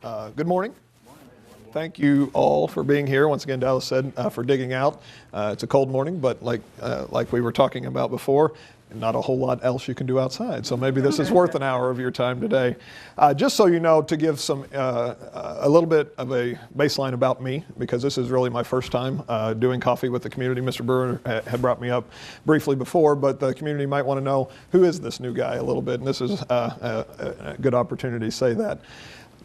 Good morning. Thank you all for being here. Once again, Dallas said for digging out. It's a cold morning, but like we were talking about before, not a whole lot else you can do outside. So maybe this is worth an hour of your time today. Just so you know, to give some a little bit of a baseline about me, because this is really my first time doing coffee with the community. Mr. Brewer had brought me up briefly before, but the community might want to know, who is this new guy a little bit, and this is a good opportunity to say that.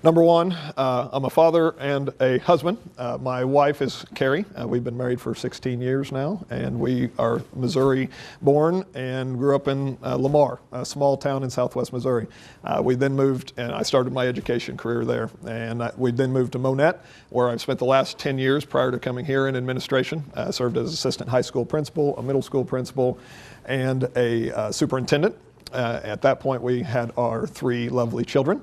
Number one, I'm a father and a husband. My wife is Carrie. We've been married for 16 years now, and we are Missouri born and grew up in Lamar, a small town in southwest Missouri. We then moved, and I started my education career there. And we then moved to Monette, where I've spent the last 10 years prior to coming here in administration. Served as assistant high school principal, a middle school principal, and a superintendent. At that point, we had our three lovely children.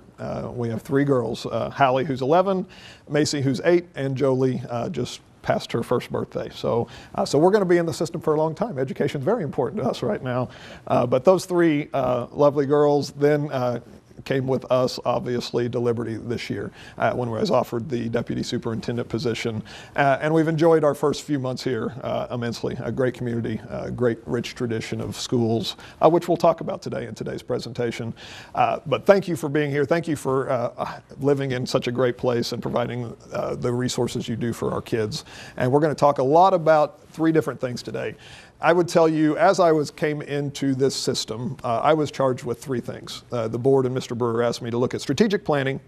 We have three girls, Hallie, who's 11, Macy, who's 8, and Jolie just passed her first birthday. So we're going to be in the system for a long time. Education is very important to us right now. But those three lovely girls then came with us, obviously, to Liberty this year when I was offered the deputy superintendent position. And we've enjoyed our first few months here immensely. A great community, a great rich tradition of schools, which we'll talk about today in today's presentation. But thank you for being here. Thank you for living in such a great place and providing the resources you do for our kids. And we're going to talk a lot about three different things today. I would tell you, as I came into this system, I was charged with three things. The board and Mr. Brewer asked me to look at strategic planning,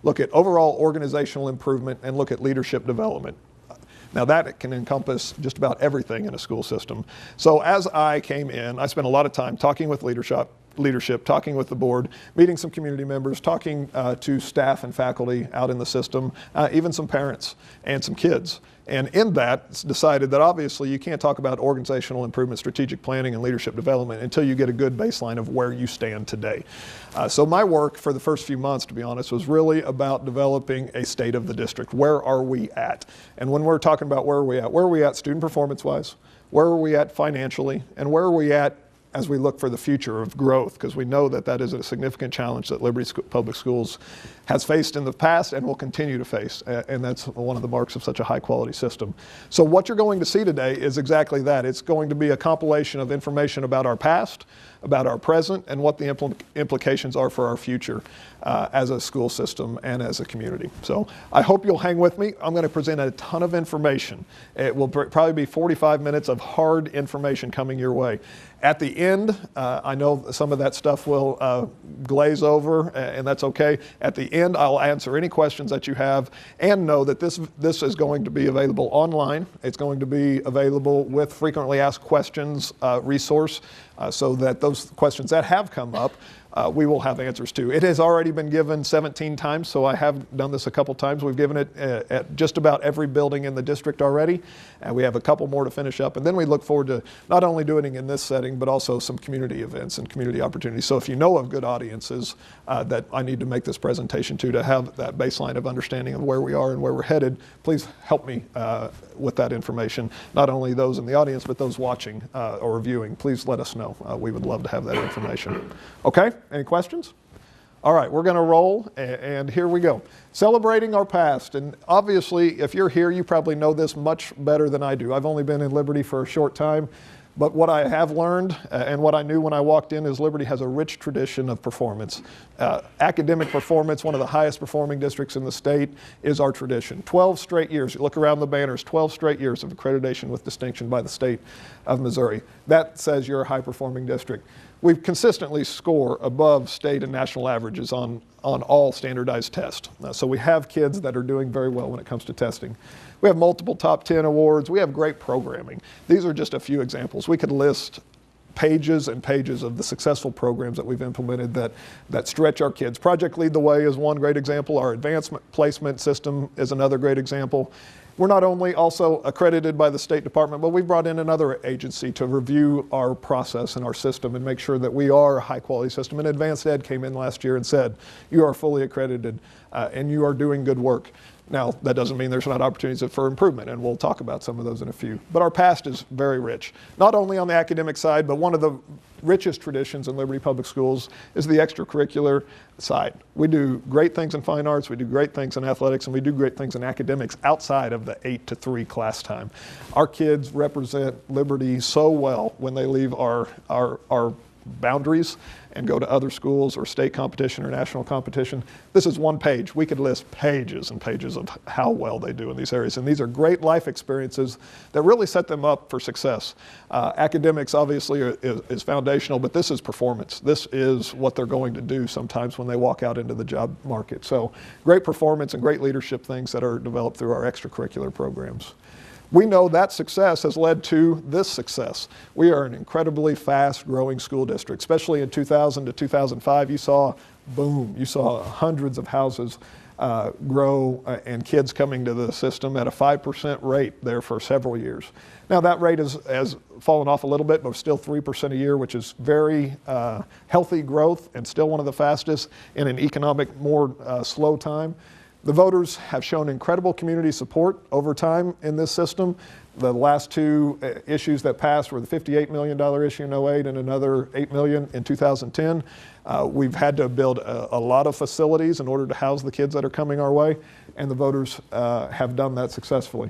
look at overall organizational improvement, and look at leadership development. Now that can encompass just about everything in a school system. So as I came in, I spent a lot of time talking with leadership, talking with the board, meeting some community members, talking to staff and faculty out in the system, even some parents and some kids. And in that, it's decided that obviously you can't talk about organizational improvement, strategic planning, and leadership development until you get a good baseline of where you stand today. So my work for the first few months, to be honest, was really about developing a state of the district. Where are we at? And when we're talking about where are we at student performance-wise? Where are we at financially? And where are we at as we look for the future of growth, because we know that that is a significant challenge that Liberty Public Schools has faced in the past and will continue to face, and that's one of the marks of such a high quality system. So what you're going to see today is exactly that. It's going to be a compilation of information about our past, about our present, and what the implications are for our future as a school system and as a community. So I hope you'll hang with me. I'm going to present a ton of information. It will probably be 45 minutes of hard information coming your way. At the end, I know some of that stuff will glaze over, and that's okay. At the end, I'll answer any questions that you have, and know that this is going to be available online. It's going to be available with frequently asked questions resource, so that those questions that have come up, we will have answers to. It has already been given 17 times, so I have done this a couple times. We've given it at just about every building in the district already, and we have a couple more to finish up. And then we look forward to not only doing it in this setting, but also some community events and community opportunities. So if you know of good audiences that I need to make this presentation to have that baseline of understanding of where we are and where we're headed, please help me with that information. Not only those in the audience, but those watching or viewing, please let us know. We would love to have that information. Okay? Any questions? All right, we're going to roll, and here we go. Celebrating our past, and obviously, if you're here, you probably know this much better than I do. I've only been in Liberty for a short time, but what I have learned and what I knew when I walked in is Liberty has a rich tradition of performance. Academic performance, one of the highest performing districts in the state, is our tradition. 12 straight years, you look around the banners, 12 straight years of accreditation with distinction by the state of Missouri. That says you're a high performing district. We consistently score above state and national averages on all standardized tests. So we have kids that are doing very well when it comes to testing. We have multiple top 10 awards. We have great programming. These are just a few examples. We could list pages and pages of the successful programs that we've implemented that stretch our kids. Project Lead the Way is one great example. Our advancement placement system is another great example. We're not only also accredited by the State Department, but we've brought in another agency to review our process and our system and make sure that we are a high quality system. And Advanced Ed came in last year and said, you are fully accredited and you are doing good work. Now, that doesn't mean there's not opportunities for improvement, and we'll talk about some of those in a few. But our past is very rich, not only on the academic side, but one of the richest traditions in Liberty Public Schools is the extracurricular side. We do great things in fine arts, we do great things in athletics, and we do great things in academics outside of the 8 to 3 class time. Our kids represent Liberty so well when they leave our boundaries and go to other schools or state competition or national competition. This is one page. We could list pages and pages of how well they do in these areas. And these are great life experiences that really set them up for success. Academics obviously is foundational, but this is performance. This is what they're going to do sometimes when they walk out into the job market. So great performance and great leadership things that are developed through our extracurricular programs. We know that success has led to this success. We are an incredibly fast growing school district, especially in 2000 to 2005. You saw, boom, you saw hundreds of houses grow and kids coming to the system at a 5% rate there for several years. Now that rate has fallen off a little bit, but still 3% a year, which is very healthy growth and still one of the fastest in an economic, more slow time. The voters have shown incredible community support over time in this system. The last two issues that passed were the $58 million issue in 08 and another $8 million in 2010. We've had to build a lot of facilities in order to house the kids that are coming our way, and the voters have done that successfully.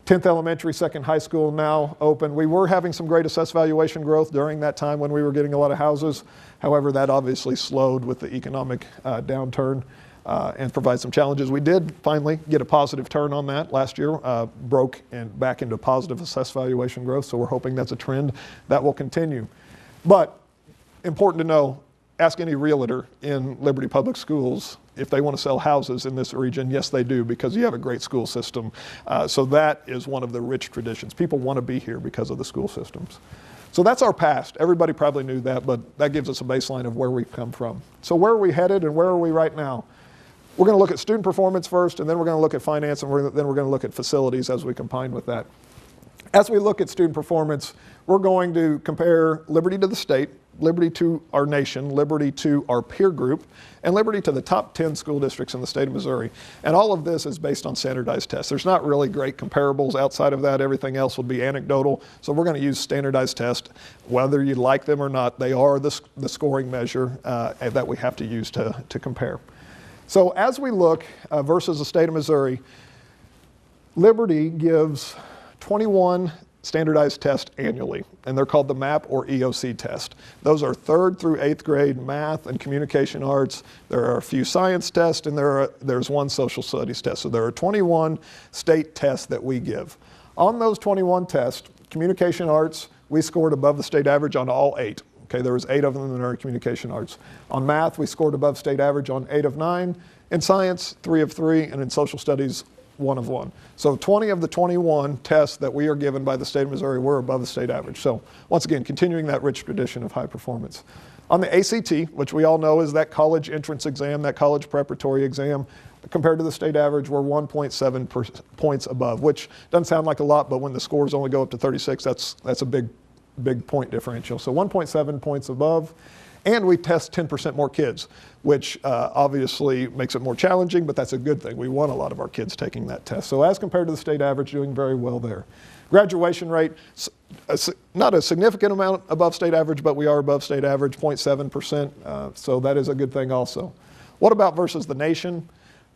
10th Elementary, 2nd High School now open. We were having some great assessed valuation growth during that time when we were getting a lot of houses. However, that obviously slowed with the economic downturn. And provide some challenges. We did finally get a positive turn on that last year, broke and back into positive assessed valuation growth, so we're hoping that's a trend that will continue. But important to know, ask any realtor in Liberty Public Schools if they want to sell houses in this region. Yes, they do, because you have a great school system. So that is one of the rich traditions. People want to be here because of the school systems. So that's our past. Everybody probably knew that, but that gives us a baseline of where we've come from. So where are we headed and where are we right now? We're going to look at student performance first, and then we're going to look at finance, and then we're going to look at facilities as we combine with that. As we look at student performance, we're going to compare Liberty to the state, Liberty to our nation, Liberty to our peer group, and Liberty to the top 10 school districts in the state of Missouri. And all of this is based on standardized tests. There's not really great comparables outside of that. Everything else would be anecdotal. So we're going to use standardized tests. Whether you like them or not, they are the scoring measure that we have to use to compare. So as we look versus the state of Missouri, Liberty gives 21 standardized tests annually, and they're called the MAP or EOC test. Those are 3rd through 8th grade math and communication arts. There are a few science tests, and there's one social studies test. So there are 21 state tests that we give. On those 21 tests, communication arts, we scored above the state average on all 8. Okay, there was 8 of them in our communication arts. On math, we scored above state average on 8 of 9. In science, 3 of 3, and in social studies, 1 of 1. So 20 of the 21 tests that we are given by the state of Missouri were above the state average. So once again, continuing that rich tradition of high performance. On the ACT, which we all know is that college entrance exam, that college preparatory exam, compared to the state average, we're 1.7 points above, which doesn't sound like a lot, but when the scores only go up to 36, that's a big point differential. So 1.7 points above, and we test 10% more kids, which obviously makes it more challenging, but that's a good thing. We want a lot of our kids taking that test. So as compared to the state average, doing very well there. Graduation rate, not a significant amount above state average, but we are above state average, 0.7%, so that is a good thing also. What about versus the nation?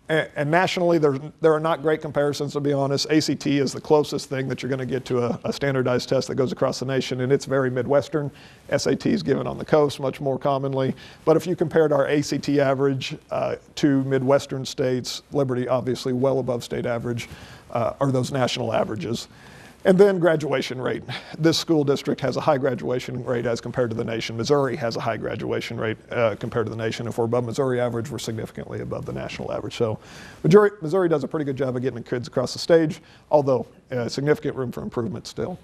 And nationally, there are not great comparisons, to be honest. ACT is the closest thing that you're going to get to a standardized test that goes across the nation, and it's very Midwestern. SAT is given on the coast much more commonly. But if you compared our ACT average to Midwestern states, Liberty obviously well above state average are those national averages. And then graduation rate. This school district has a high graduation rate as compared to the nation. Missouri has a high graduation rate compared to the nation. If we're above Missouri average, we're significantly above the national average. So Missouri does a pretty good job of getting the kids across the stage, although significant room for improvement still.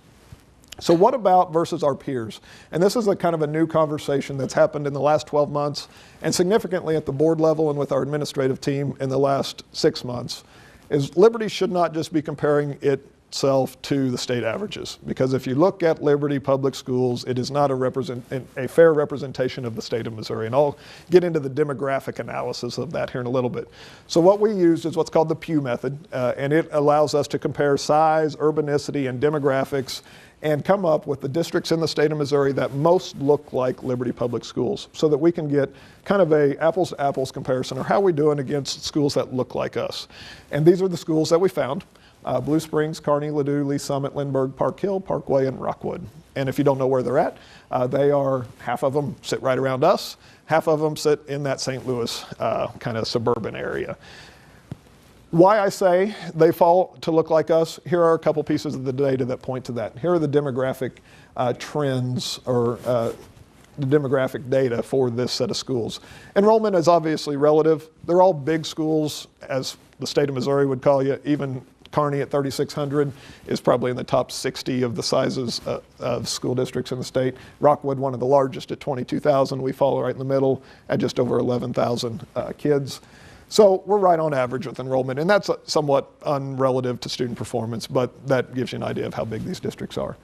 So what about versus our peers? And this is a kind of a new conversation that's happened in the last 12 months and significantly at the board level and with our administrative team in the last 6 months, is Liberty should not just be comparing itself to the state averages, because if you look at Liberty Public Schools, it is not a fair representation of the state of Missouri, and I'll get into the demographic analysis of that here in a little bit. So what we used is what's called the Pew method, and it allows us to compare size, urbanicity, and demographics and come up with the districts in the state of Missouri that most look like Liberty Public Schools so that we can get kind of a apples to apples comparison, or how are we doing against schools that look like us. And these are the schools that we found: Blue Springs, Kearney, Ladue, Lee Summit, Lindbergh, Park Hill, Parkway, and Rockwood. And if you don't know where they're at, half of them sit right around us, half of them sit in that St. Louis kind of suburban area. Why I say they fall to look like us, here are a couple pieces of the data that point to that. Here are the demographic trends, or the demographic data for this set of schools. Enrollment is obviously relative. They're all big schools, as the state of Missouri would call you. Even Kearney at 3,600 is probably in the top 60 of the sizes of school districts in the state. Rockwood, one of the largest at 22,000. We fall right in the middle at just over 11,000 kids. So we're right on average with enrollment, and that's somewhat unrelative to student performance, but that gives you an idea of how big these districts are.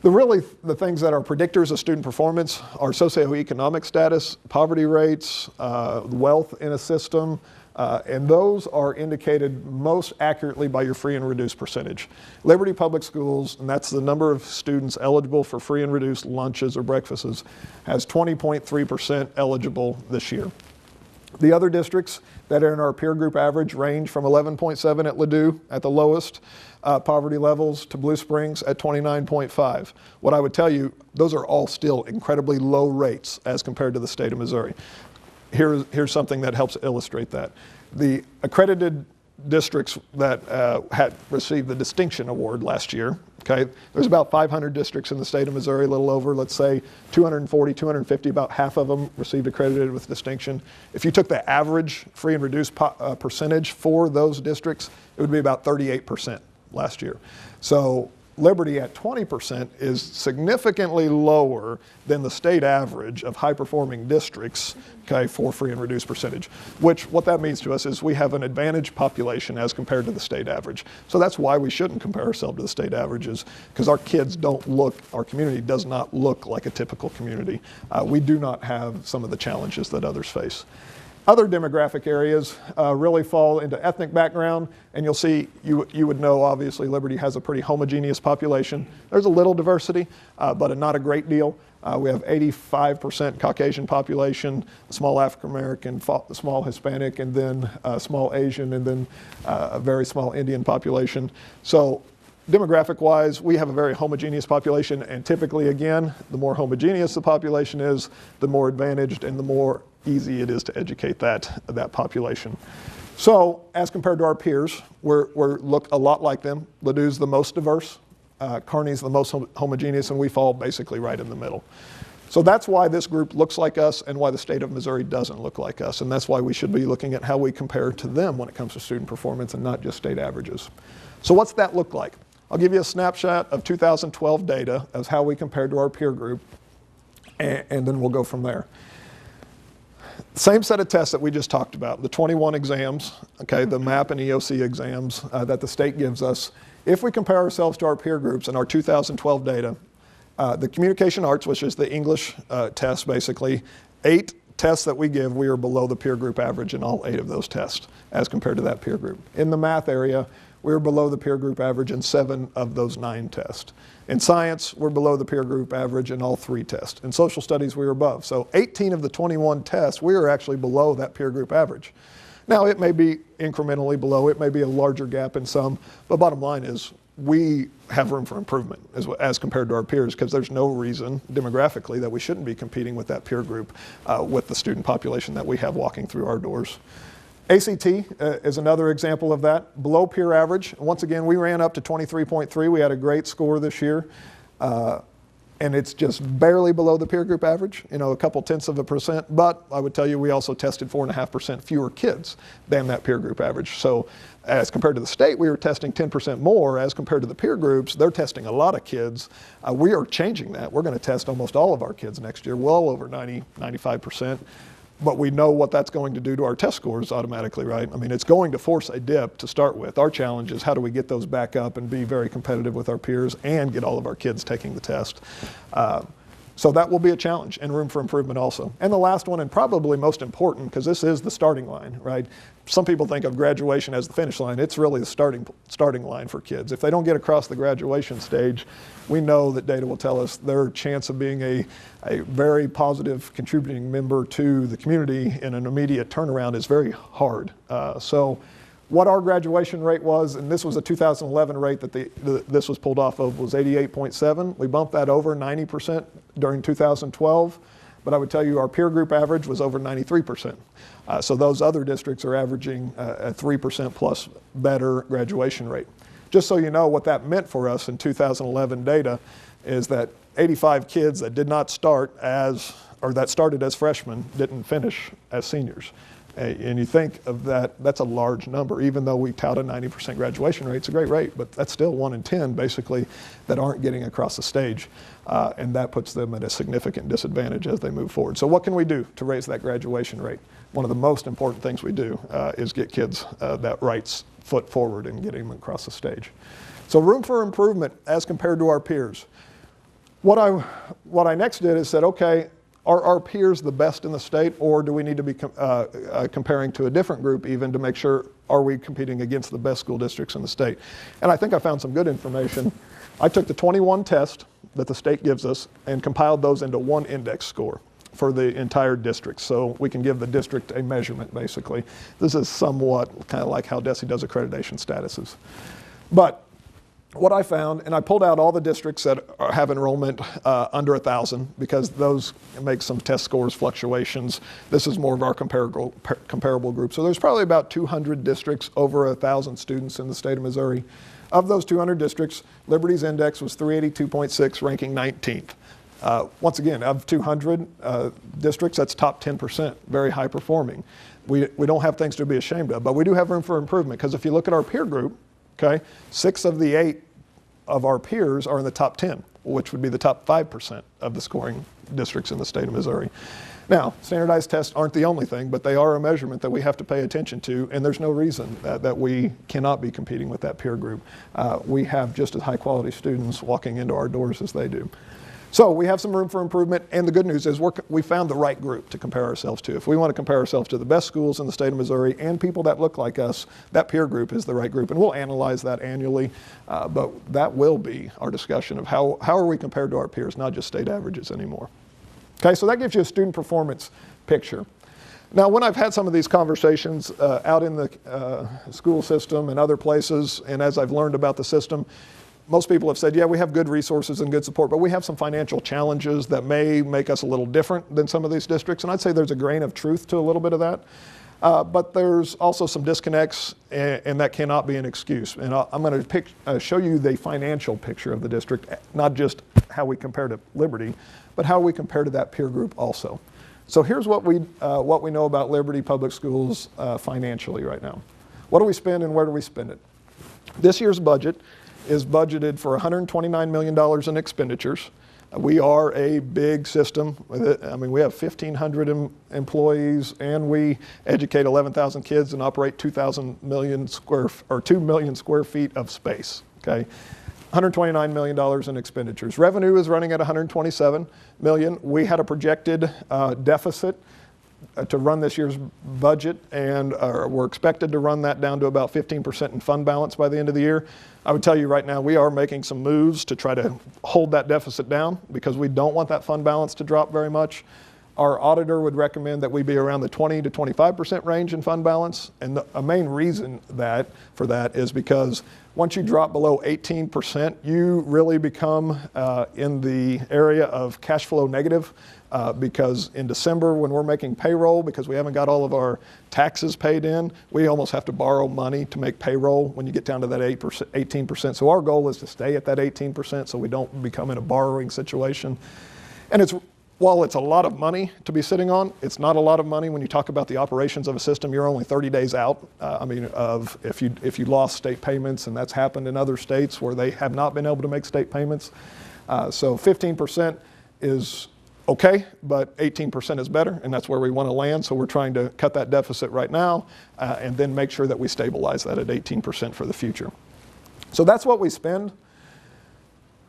The things that are predictors of student performance are socioeconomic status, poverty rates, wealth in a system, and those are indicated most accurately by your free and reduced percentage. Liberty Public Schools, and that's the number of students eligible for free and reduced lunches or breakfasts, has 20.3% eligible this year. The other districts that are in our peer group average range from 11.7 at Ladue at the lowest poverty levels to Blue Springs at 29.5. What I would tell you, those are all still incredibly low rates as compared to the state of Missouri. Here's something that helps illustrate that. The accredited districts that had received the distinction award last year, okay, there's about 500 districts in the state of Missouri, a little over, let's say 240, 250, about half of them received accredited with distinction. If you took the average free and reduced percentage for those districts, it would be about 38% last year. So Liberty at 20% is significantly lower than the state average of high-performing districts, okay, for free and reduced percentage, which what that means to us is we have an advantaged population as compared to the state average. So that's why we shouldn't compare ourselves to the state averages, because our kids don't look, our community does not look like a typical community. We do not have some of the challenges that others face. Other demographic areas really fall into ethnic background, and you'll see, you would know obviously Liberty has a pretty homogeneous population. There's a little diversity, but not a great deal. We have 85% Caucasian population, a small African American, small Hispanic, and then a small Asian, and then a very small Indian population. So demographic wise, we have a very homogeneous population, and typically again, the more homogeneous the population is, the more advantaged and the more easy it is to educate that population. So as compared to our peers, we look a lot like them. Ladue's the most diverse, Kearney's the most homogeneous, and we fall basically right in the middle. So that's why this group looks like us and why the state of Missouri doesn't look like us. And that's why we should be looking at how we compare to them when it comes to student performance and not just state averages. So what's that look like? I'll give you a snapshot of 2012 data as how we compare to our peer group, and then we'll go from there. Same set of tests that we just talked about, the 21 exams, okay, the MAP and EOC exams that the state gives us. If we compare ourselves to our peer groups in our 2012 data, the communication arts, which is the English test basically, 8 tests that we give, we are below the peer group average in all 8 of those tests as compared to that peer group. In the math area, we're below the peer group average in 7 of those 9 tests. In science, we're below the peer group average in all 3 tests. In social studies, we were above. So 18 of the 21 tests, we are actually below that peer group average. Now, it may be incrementally below, it may be a larger gap in some, but bottom line is we have room for improvement as compared to our peers, because there's no reason demographically that we shouldn't be competing with that peer group with the student population that we have walking through our doors. ACT is another example of that, below peer average. Once again, we ran up to 23.3. We had a great score this year, and it's just barely below the peer group average, you know, a couple tenths of a percent, but I would tell you we also tested 4.5% fewer kids than that peer group average. So as compared to the state, we were testing 10% more. As compared to the peer groups, they're testing a lot of kids. We are changing that. We're going to test almost all of our kids next year, well over 90, 95%. But we know what that's going to do to our test scores automatically, right? I mean, it's going to force a dip to start with. Our challenge is how do we get those back up and be very competitive with our peers and get all of our kids taking the test. So that will be a challenge and room for improvement also. And the last one, and probably most important, because this is the starting line, right? Some people think of graduation as the finish line. It's really the starting line for kids. If they don't get across the graduation stage, we know that data will tell us their chance of being a very positive contributing member to the community in an immediate turnaround is very hard. So what our graduation rate was, and this was a 2011 rate that this was pulled off of, was 88.7. We bumped that over 90% during 2012, but I would tell you our peer group average was over 93%. So those other districts are averaging a 3% plus better graduation rate. Just so you know what that meant for us in 2011 data is that 85 kids that did not start as, or that started as freshmen didn't finish as seniors. And you think of that, that's a large number. Even though we tout a 90% graduation rate, it's a great rate, but that's still 1 in 10 basically that aren't getting across the stage. And that puts them at a significant disadvantage as they move forward. So what can we do to raise that graduation rate? One of the most important things we do is get kids that right foot forward and getting them across the stage. So room for improvement as compared to our peers. What I next did is said, okay, are our peers the best in the state, or do we need to be comparing to a different group even to make sure, are we competing against the best school districts in the state? And I think I found some good information. I took the 21 tests that the state gives us and compiled those into one index score for the entire district. So we can give the district a measurement, basically. This is somewhat kind of like how DESE does accreditation statuses. But what I found, and I pulled out all the districts that have enrollment under 1,000 because those make some test scores fluctuations. This is more of our comparable group. So there's probably about 200 districts over 1,000 students in the state of Missouri. Of those 200 districts, Liberty's index was 382.6, ranking 19th. Once again, of 200 districts, that's top 10%, very high performing. We don't have things to be ashamed of, but we do have room for improvement because if you look at our peer group, okay, 6 of the 8 of our peers are in the top 10, which would be the top 5% of the scoring districts in the state of Missouri. Now, standardized tests aren't the only thing, but they are a measurement that we have to pay attention to, and there's no reason that we cannot be competing with that peer group. We have just as high quality students walking into our doors as they do. So we have some room for improvement, and the good news is we found the right group to compare ourselves to. If we want to compare ourselves to the best schools in the state of Missouri and people that look like us, that peer group is the right group, and we'll analyze that annually, but that will be our discussion of how are we compared to our peers, not just state averages anymore. Okay, so that gives you a student performance picture. Now, when I've had some of these conversations out in the school system and other places, and as I've learned about the system, most people have said, yeah, we have good resources and good support, but we have some financial challenges that may make us a little different than some of these districts. And I'd say there's a grain of truth to a little bit of that. But there's also some disconnects, and that cannot be an excuse. And I'm going to show you the financial picture of the district, not just how we compare to Liberty, but how we compare to that peer group also. So here's what we know about Liberty Public Schools financially right now. What do we spend and where do we spend it? This year's budget is budgeted for $129 million in expenditures. We are a big system. I mean, we have 1,500 employees, and we educate 11,000 kids and operate 2 million square feet of space. Okay, $129 million in expenditures. Revenue is running at $127 million. We had a projected deficit to run this year's budget, and we're expected to run that down to about 15% in fund balance by the end of the year. I would tell you right now, we are making some moves to try to hold that deficit down because we don't want that fund balance to drop very much. Our auditor would recommend that we be around the 20 to 25% range in fund balance. And a main reason for that is because once you drop below 18%, you really become in the area of cash flow negative. Because in December, when we're making payroll, because we haven't got all of our taxes paid in, we almost have to borrow money to make payroll when you get down to that 18%. So our goal is to stay at that 18% so we don't become in a borrowing situation. And while it's a lot of money to be sitting on, it's not a lot of money when you talk about the operations of a system. You're only 30 days out. If you lost state payments, and that's happened in other states where they have not been able to make state payments. So 15% is okay, but 18% is better, and that's where we want to land. So we're trying to cut that deficit right now and then make sure that we stabilize that at 18% for the future. So that's what we spend.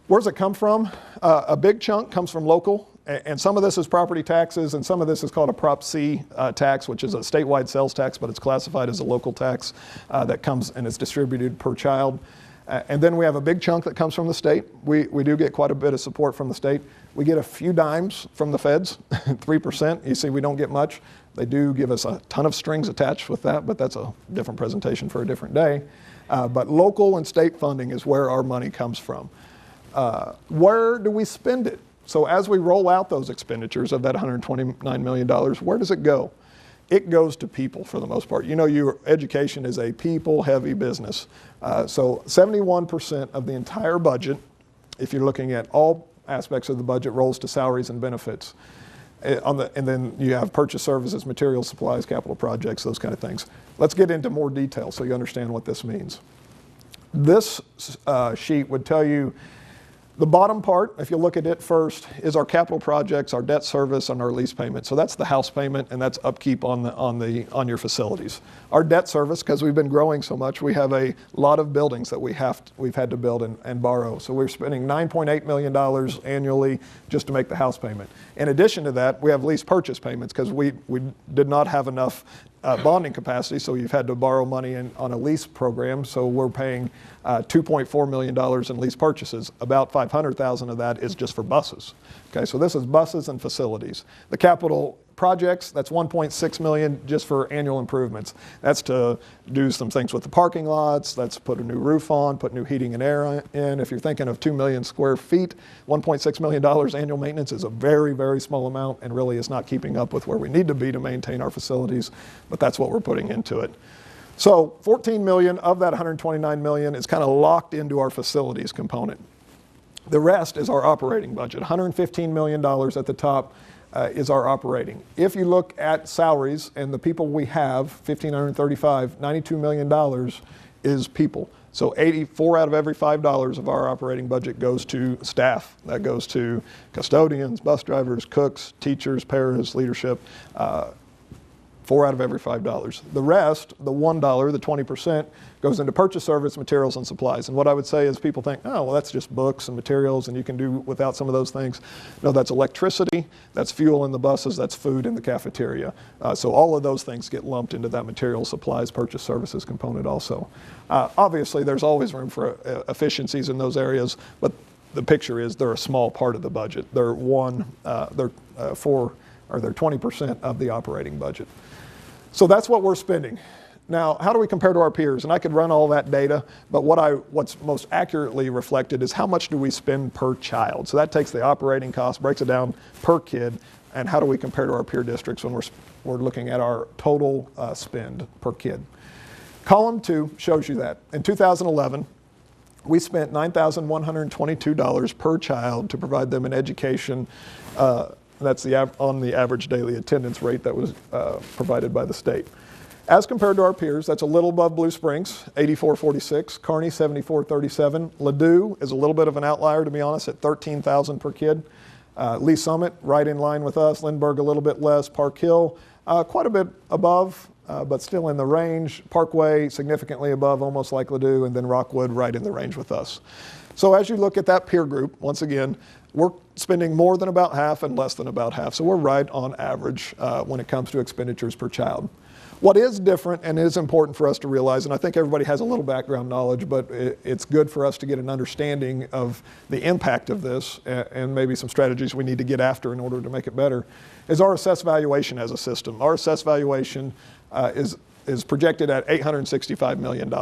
Where does it come from? A big chunk comes from local And some of this is property taxes, and some of this is called a Prop C tax, which is a statewide sales tax, but it's classified as a local tax that comes and is distributed per child. And then we have a big chunk that comes from the state. We do get quite a bit of support from the state. We get a few dimes from the feds, 3%. You see, we don't get much. They do give us a ton of strings attached with that, but that's a different presentation for a different day. But local and state funding is where our money comes from. Where do we spend it? So as we roll out those expenditures of that $129 million, where does it go? It goes to people for the most part. You know, your education is a people-heavy business. So 71% of the entire budget, if you're looking at all aspects of the budget, rolls to salaries and benefits. And then you have purchase services, materials, supplies, capital projects, those kind of things. Let's get into more detail so you understand what this means. This sheet would tell you the bottom part, if you look at it first, is our capital projects, our debt service, and our lease payment. So that's the house payment, and that's upkeep on your facilities. Our debt service, because we've been growing so much, we have a lot of buildings that we've had to build and borrow. So we're spending $9.8 million annually just to make the house payment. In addition to that, we have lease purchase payments because we did not have enough bonding capacity, so you've had to borrow money on a lease program. So we're paying $2.4 million in lease purchases. About $500,000 of that is just for buses. Okay, so this is buses and facilities. The capital projects, that's $1.6 million just for annual improvements. That's to do some things with the parking lots. That's put a new roof on, put new heating and air in. If you're thinking of 2 million square feet, $1.6 million annual maintenance is a very, very small amount and really is not keeping up with where we need to be to maintain our facilities, but that's what we're putting into it. So 14 million of that 129 million is kind of locked into our facilities component. The rest is our operating budget. $115 million at the top is our operating. If you look at salaries and the people we have, 1,535, $92 million is people. So 84 out of every $5 of our operating budget goes to staff. That goes to custodians, bus drivers, cooks, teachers, paras, leadership. 4 out of every $5. The rest, the $1, the 20%, goes into purchase service, materials, and supplies. And what I would say is people think, oh, well, that's just books and materials, and you can do without some of those things. No, that's electricity, that's fuel in the buses, that's food in the cafeteria. So all of those things get lumped into that materials, supplies, purchase services component also. Obviously, there's always room for efficiencies in those areas, but the picture is they're a small part of the budget. They're 20% of the operating budget. So that's what we're spending. Now, how do we compare to our peers? And I could run all that data, but what's most accurately reflected is how much do we spend per child. So that takes the operating cost, breaks it down per kid, and how do we compare to our peer districts when we're looking at our total spend per kid. Column 2 shows you that. In 2011, we spent $9,122 per child to provide them an education. That's on the average daily attendance rate that was provided by the state. As compared to our peers, that's a little above Blue Springs, $84.46, Kearney, $74.37. Ladue is a little bit of an outlier, to be honest, at $13,000 per kid. Lee Summit, right in line with us. Lindbergh, a little bit less. Park Hill, quite a bit above, but still in the range. Parkway, significantly above, almost like Ladue, and then Rockwood, right in the range with us. So as you look at that peer group, once again, we're spending more than about half and less than about half. So we're right on average when it comes to expenditures per child. What is different and is important for us to realize, and I think everybody has a little background knowledge, but it's good for us to get an understanding of the impact of this and maybe some strategies we need to get after in order to make it better, is our assessed valuation as a system. Our assessed valuation is projected at $865 million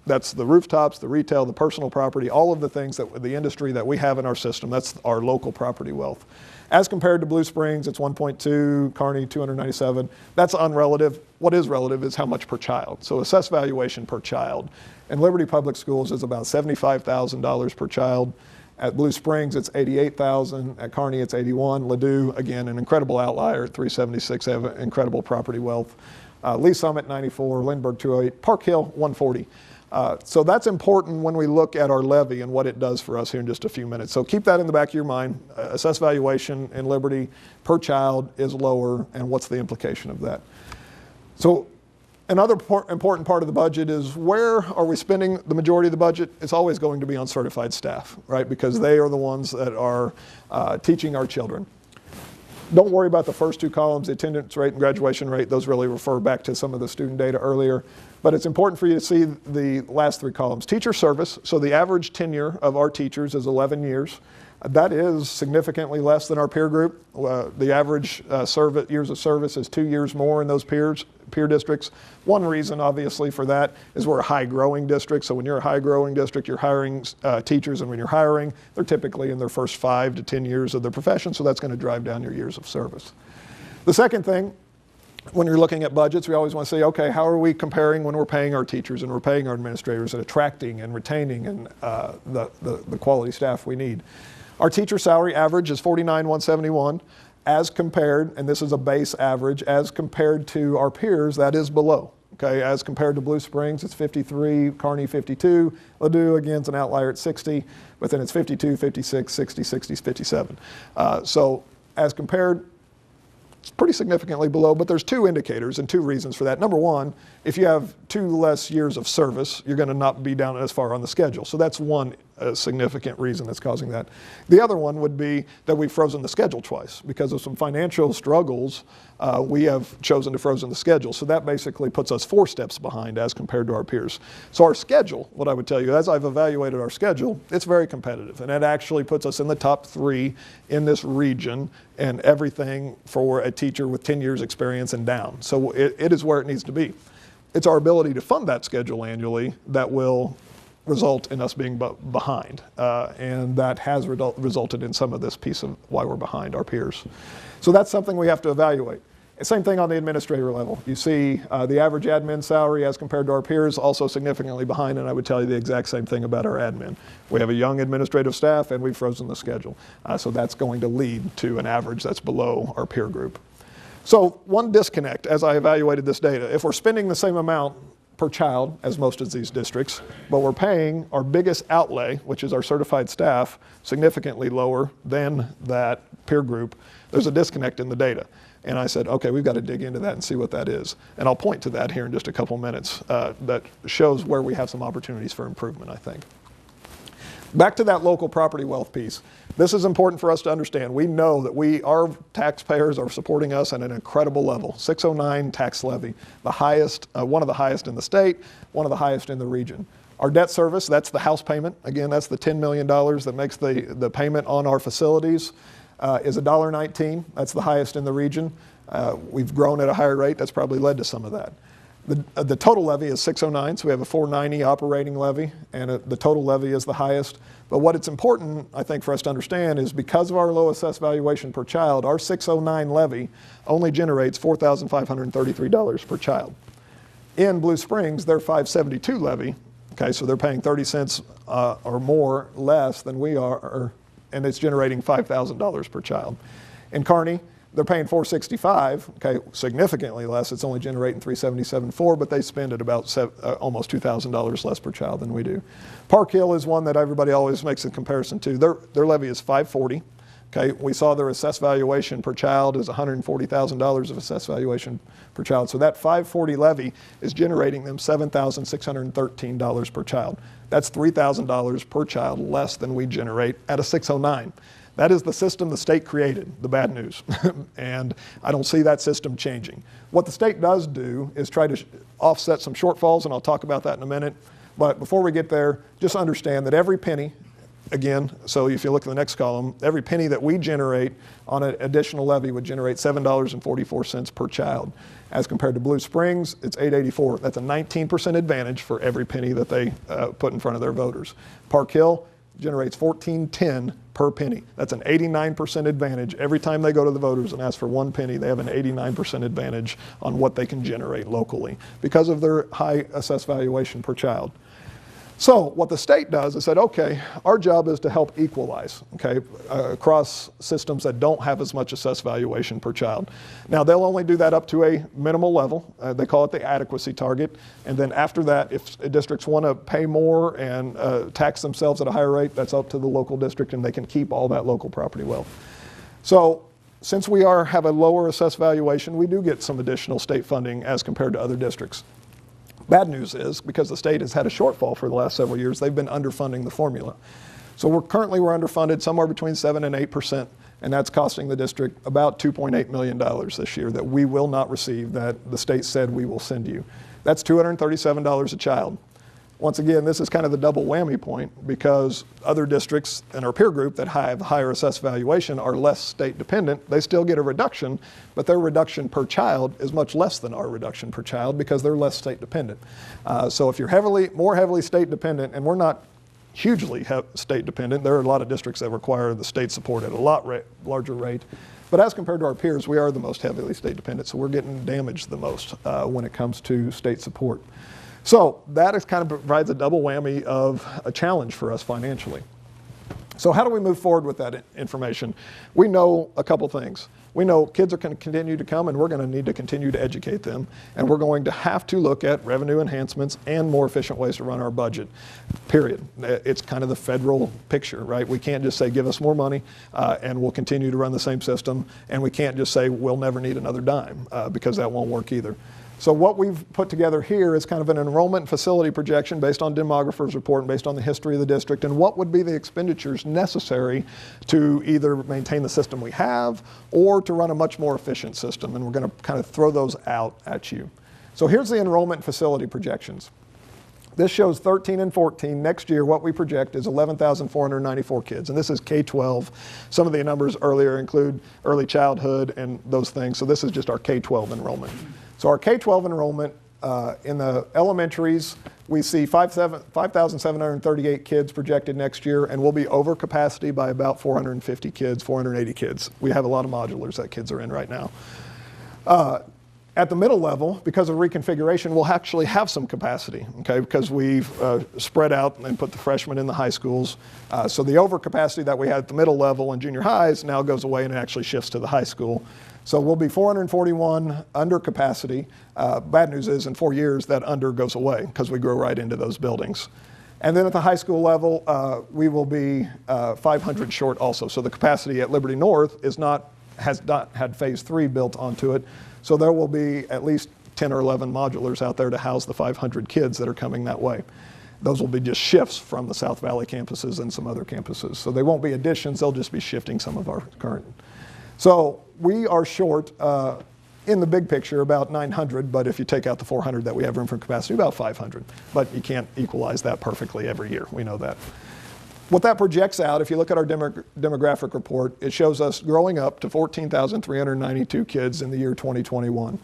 that's the rooftops, the retail, the personal property, all of the things that the industry that we have in our system. That's our local property wealth. As compared to Blue Springs, it's 1.2, Kearney, 297. That's unrelative. What is relative is how much per child. So assessed valuation per child. And Liberty Public Schools is about $75,000 per child. At Blue Springs, it's $88,000. At Kearney, it's $81,000. Ladue, again, an incredible outlier at $376,000. They have incredible property wealth. Lee Summit, $94,000. Lindbergh, $208,000. Park Hill, $140,000. So that's important when we look at our levy and what it does for us here in just a few minutes. So keep that in the back of your mind. Assessed valuation in Liberty per child is lower, and what's the implication of that? So Another important part of the budget is where are we spending the majority of the budget? It's always going to be on certified staff, right? Because they are the ones that are teaching our children. Don't worry about the first two columns, the attendance rate and graduation rate. Those really refer back to some of the student data earlier. But it's important for you to see the last three columns. Teacher service, so the average tenure of our teachers is 11 years. That is significantly less than our peer group. The average years of service is 2 years more in those peer districts. One reason, obviously, for that is we're a high-growing district. So when you're a high-growing district, you're hiring teachers, and when you're hiring, they're typically in their first 5 to 10 years of their profession, so that's going to drive down your years of service. The second thing, when you're looking at budgets, we always want to say, okay, how are we comparing when we're paying our teachers and we're paying our administrators and attracting and retaining and the quality staff we need? Our teacher salary average is $49,171 as compared, and this is a base average, as compared to our peers, that is below. Okay, as compared to Blue Springs, it's 53, Kearney 52, Ladue again is an outlier at 60, but then it's 52, 56, 60, 60, 57. So as compared, it's pretty significantly below, but there's two indicators and two reasons for that. Number one, if you have 2 less years of service, you're going to not be down as far on the schedule. So that's one significant reason that's causing that. The other one would be that we've frozen the schedule twice. Because of some financial struggles, we have chosen to frozen the schedule. So that basically puts us 4 steps behind as compared to our peers. So our schedule, what I would tell you, as I've evaluated our schedule, it's very competitive. And it actually puts us in the top 3 in this region and everything for a teacher with 10 years experience and down. So it is where it needs to be. It's our ability to fund that schedule annually that will result in us being behind. And that has resulted in some of this piece of why we're behind our peers. So that's something we have to evaluate. Same thing on the administrator level. You see the average admin salary as compared to our peers also significantly behind, and I would tell you the exact same thing about our admin. We have a young administrative staff and we've frozen the schedule. So that's going to lead to an average that's below our peer group. So one disconnect as I evaluated this data, if we're spending the same amount per child as most of these districts, but we're paying our biggest outlay, which is our certified staff, significantly lower than that peer group, there's a disconnect in the data. And I said, okay, we've got to dig into that and see what that is. And I'll point to that here in just a couple minutes that shows where we have some opportunities for improvement, I think. Back to that local property wealth piece. This is important for us to understand. We know that our taxpayers are supporting us at an incredible level. 609 tax levy, the highest, one of the highest in the state, one of the highest in the region. Our debt service, that's the house payment. Again, that's the $10 million that makes the payment on our facilities, is $1.19. That's the highest in the region. We've grown at a higher rate. That's probably led to some of that. The total levy is 609, so we have a 490 operating levy, and the total levy is the highest. But what it's important, I think, for us to understand is because of our low assessed valuation per child, our 609 levy only generates $4,533 per child. In Blue Springs, their 572 levy, okay, so they're paying 30 cents or more less than we are, and it's generating $5,000 per child. In Kearney, they're paying $465, okay, significantly less. It's only generating $377.4, but they spend at about almost $2,000 less per child than we do. Park Hill is one that everybody always makes a comparison to. Their levy is $540. Okay, we saw their assessed valuation per child is $140,000 of assessed valuation per child. So that $540 levy is generating them $7,613 per child. That's $3,000 per child less than we generate at a 609. That is the system the state created, the bad news. And I don't see that system changing. What the state does do is try to offset some shortfalls, and I'll talk about that in a minute. But before we get there, just understand that every penny, again, so if you look at the next column, every penny that we generate on an additional levy would generate $7.44 per child. As compared to Blue Springs, it's $8.84. That's a 19% advantage for every penny that they put in front of their voters. Park Hill generates $14.10 per penny. That's an 89% advantage. Every time they go to the voters and ask for 1 penny, they have an 89% advantage on what they can generate locally because of their high assessed valuation per child. So what the state does is said, okay, our job is to help equalize, okay, across systems that don't have as much assessed valuation per child. Now they'll only do that up to a minimal level. They call it the adequacy target. And then after that, if districts want to pay more and tax themselves at a higher rate, that's up to the local district and they can keep all that local property wealth. So since we have a lower assessed valuation, we do get some additional state funding as compared to other districts. Bad news is, because the state has had a shortfall for the last several years, they've been underfunding the formula. So we're underfunded somewhere between 7 and 8%, and that's costing the district about $2.8 million this year that we will not receive, that the state said we will send you. That's $237 a child. Once again, this is kind of the double whammy point, because other districts in our peer group that have higher assessed valuation are less state dependent. They still get a reduction, but their reduction per child is much less than our reduction per child because they're less state dependent. So if you're more heavily state dependent, and we're not hugely state dependent, there are a lot of districts that require the state support at a lot larger rate. But as compared to our peers, we are the most heavily state dependent, so we're getting damaged the most when it comes to state support. So that is kind of provides a double whammy of a challenge for us financially. So how do we move forward with that information? We know a couple things. We know kids are going to continue to come, and we're going to need to continue to educate them. And we're going to have to look at revenue enhancements and more efficient ways to run our budget, period. It's kind of the federal picture, right? We can't just say, give us more money, and we'll continue to run the same system. And we can't just say, we'll never need another dime, because that won't work either. So what we've put together here is kind of an enrollment facility projection based on demographer's report and based on the history of the district, and what would be the expenditures necessary to either maintain the system we have or to run a much more efficient system. And we're going to kind of throw those out at you. So here's the enrollment facility projections. This shows 13 and 14. Next year, what we project is 11,494 kids, and this is K-12. Some of the numbers earlier include early childhood and those things, so this is just our K-12 enrollment. So our K-12 enrollment in the elementaries, we see 5,738 kids projected next year, and we'll be over capacity by about 450 kids, 480 kids. We have a lot of modulars that kids are in right now. At the middle level, because of reconfiguration, we'll actually have some capacity, okay, because we've spread out and put the freshmen in the high schools. So the overcapacity that we had at the middle level and junior highs now goes away and actually shifts to the high school. So we'll be 441 under capacity. Bad news is in 4 years that under goes away because we grow right into those buildings. And then at the high school level, we will be 500 short also. So the capacity at Liberty North has not had phase 3 built onto it. So there will be at least 10 or 11 modulars out there to house the 500 kids that are coming that way. Those will be just shifts from the South Valley campuses and some other campuses. So they won't be additions, they'll just be shifting some of our current. So we are short in the big picture about 900, but if you take out the 400 that we have room for capacity, about 500. But you can't equalize that perfectly every year, we know that. What that projects out, if you look at our demographic report, it shows us growing up to 14,392 kids in the year 2021.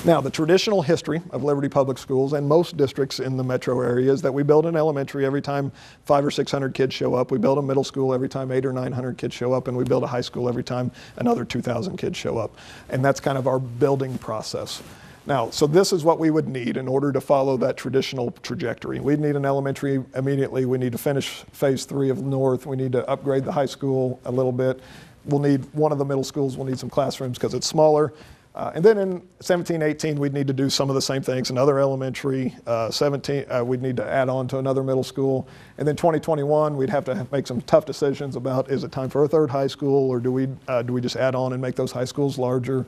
Now, the traditional history of Liberty Public Schools and most districts in the metro area is that we build an elementary every time 500 or 600 kids show up. We build a middle school every time 800 or 900 kids show up, and we build a high school every time another 2,000 kids show up. And that's kind of our building process. Now, so this is what we would need in order to follow that traditional trajectory. We'd need an elementary immediately. We need to finish phase 3 of North. We need to upgrade the high school a little bit. We'll need one of the middle schools. We'll need some classrooms because it's smaller. And then in 17, 18, we'd need to do some of the same things. Another elementary. 17, we'd need to add on to another middle school. And then 2021, we'd have to make some tough decisions about, is it time for a third high school, or do we just add on and make those high schools larger?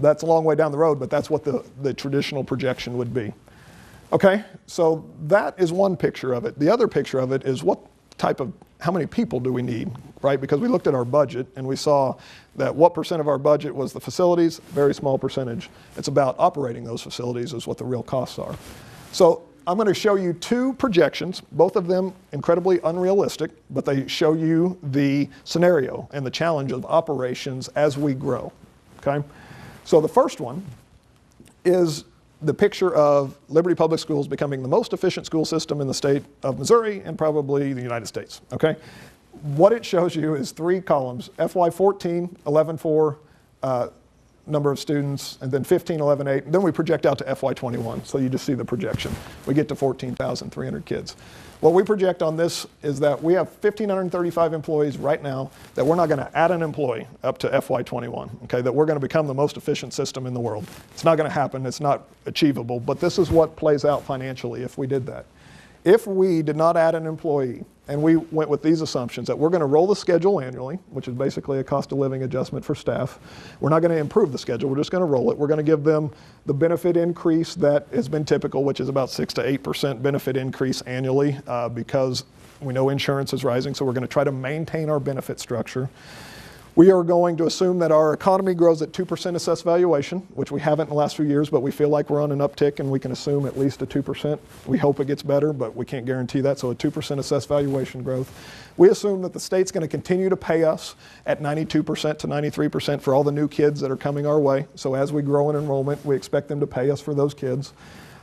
That's a long way down the road, but that's what the traditional projection would be. Okay, so that is one picture of it. The other picture of it is how many people do we need, right? Because we looked at our budget and we saw that what percent of our budget was the facilities, very small percentage. It's about operating those facilities is what the real costs are. So I'm going to show you 2 projections, both of them incredibly unrealistic, but they show you the scenario and the challenge of operations as we grow, okay? So the first one is the picture of Liberty Public Schools becoming the most efficient school system in the state of Missouri and probably the United States, okay? What it shows you is 3 columns, FY14, 11.4 number of students, and then 15, 11.8, and then we project out to FY21, so you just see the projection. We get to 14,300 kids. What we project on this is that we have 1,535 employees right now, that we're not going to add an employee up to FY21, okay, that we're going to become the most efficient system in the world. It's not going to happen, it's not achievable, but this is what plays out financially if we did that. If we did not add an employee, and we went with these assumptions that we're going to roll the schedule annually, which is basically a cost of living adjustment for staff. We're not going to improve the schedule, we're just going to roll it. We're going to give them the benefit increase that has been typical, which is about 6 to 8% benefit increase annually because we know insurance is rising, so we're going to try to maintain our benefit structure. We are going to assume that our economy grows at 2% assessed valuation, which we haven't in the last few years, but we feel like we're on an uptick and we can assume at least a 2%. We hope it gets better, but we can't guarantee that, so a 2% assessed valuation growth. We assume that the state's going to continue to pay us at 92% to 93% for all the new kids that are coming our way. So as we grow in enrollment, we expect them to pay us for those kids.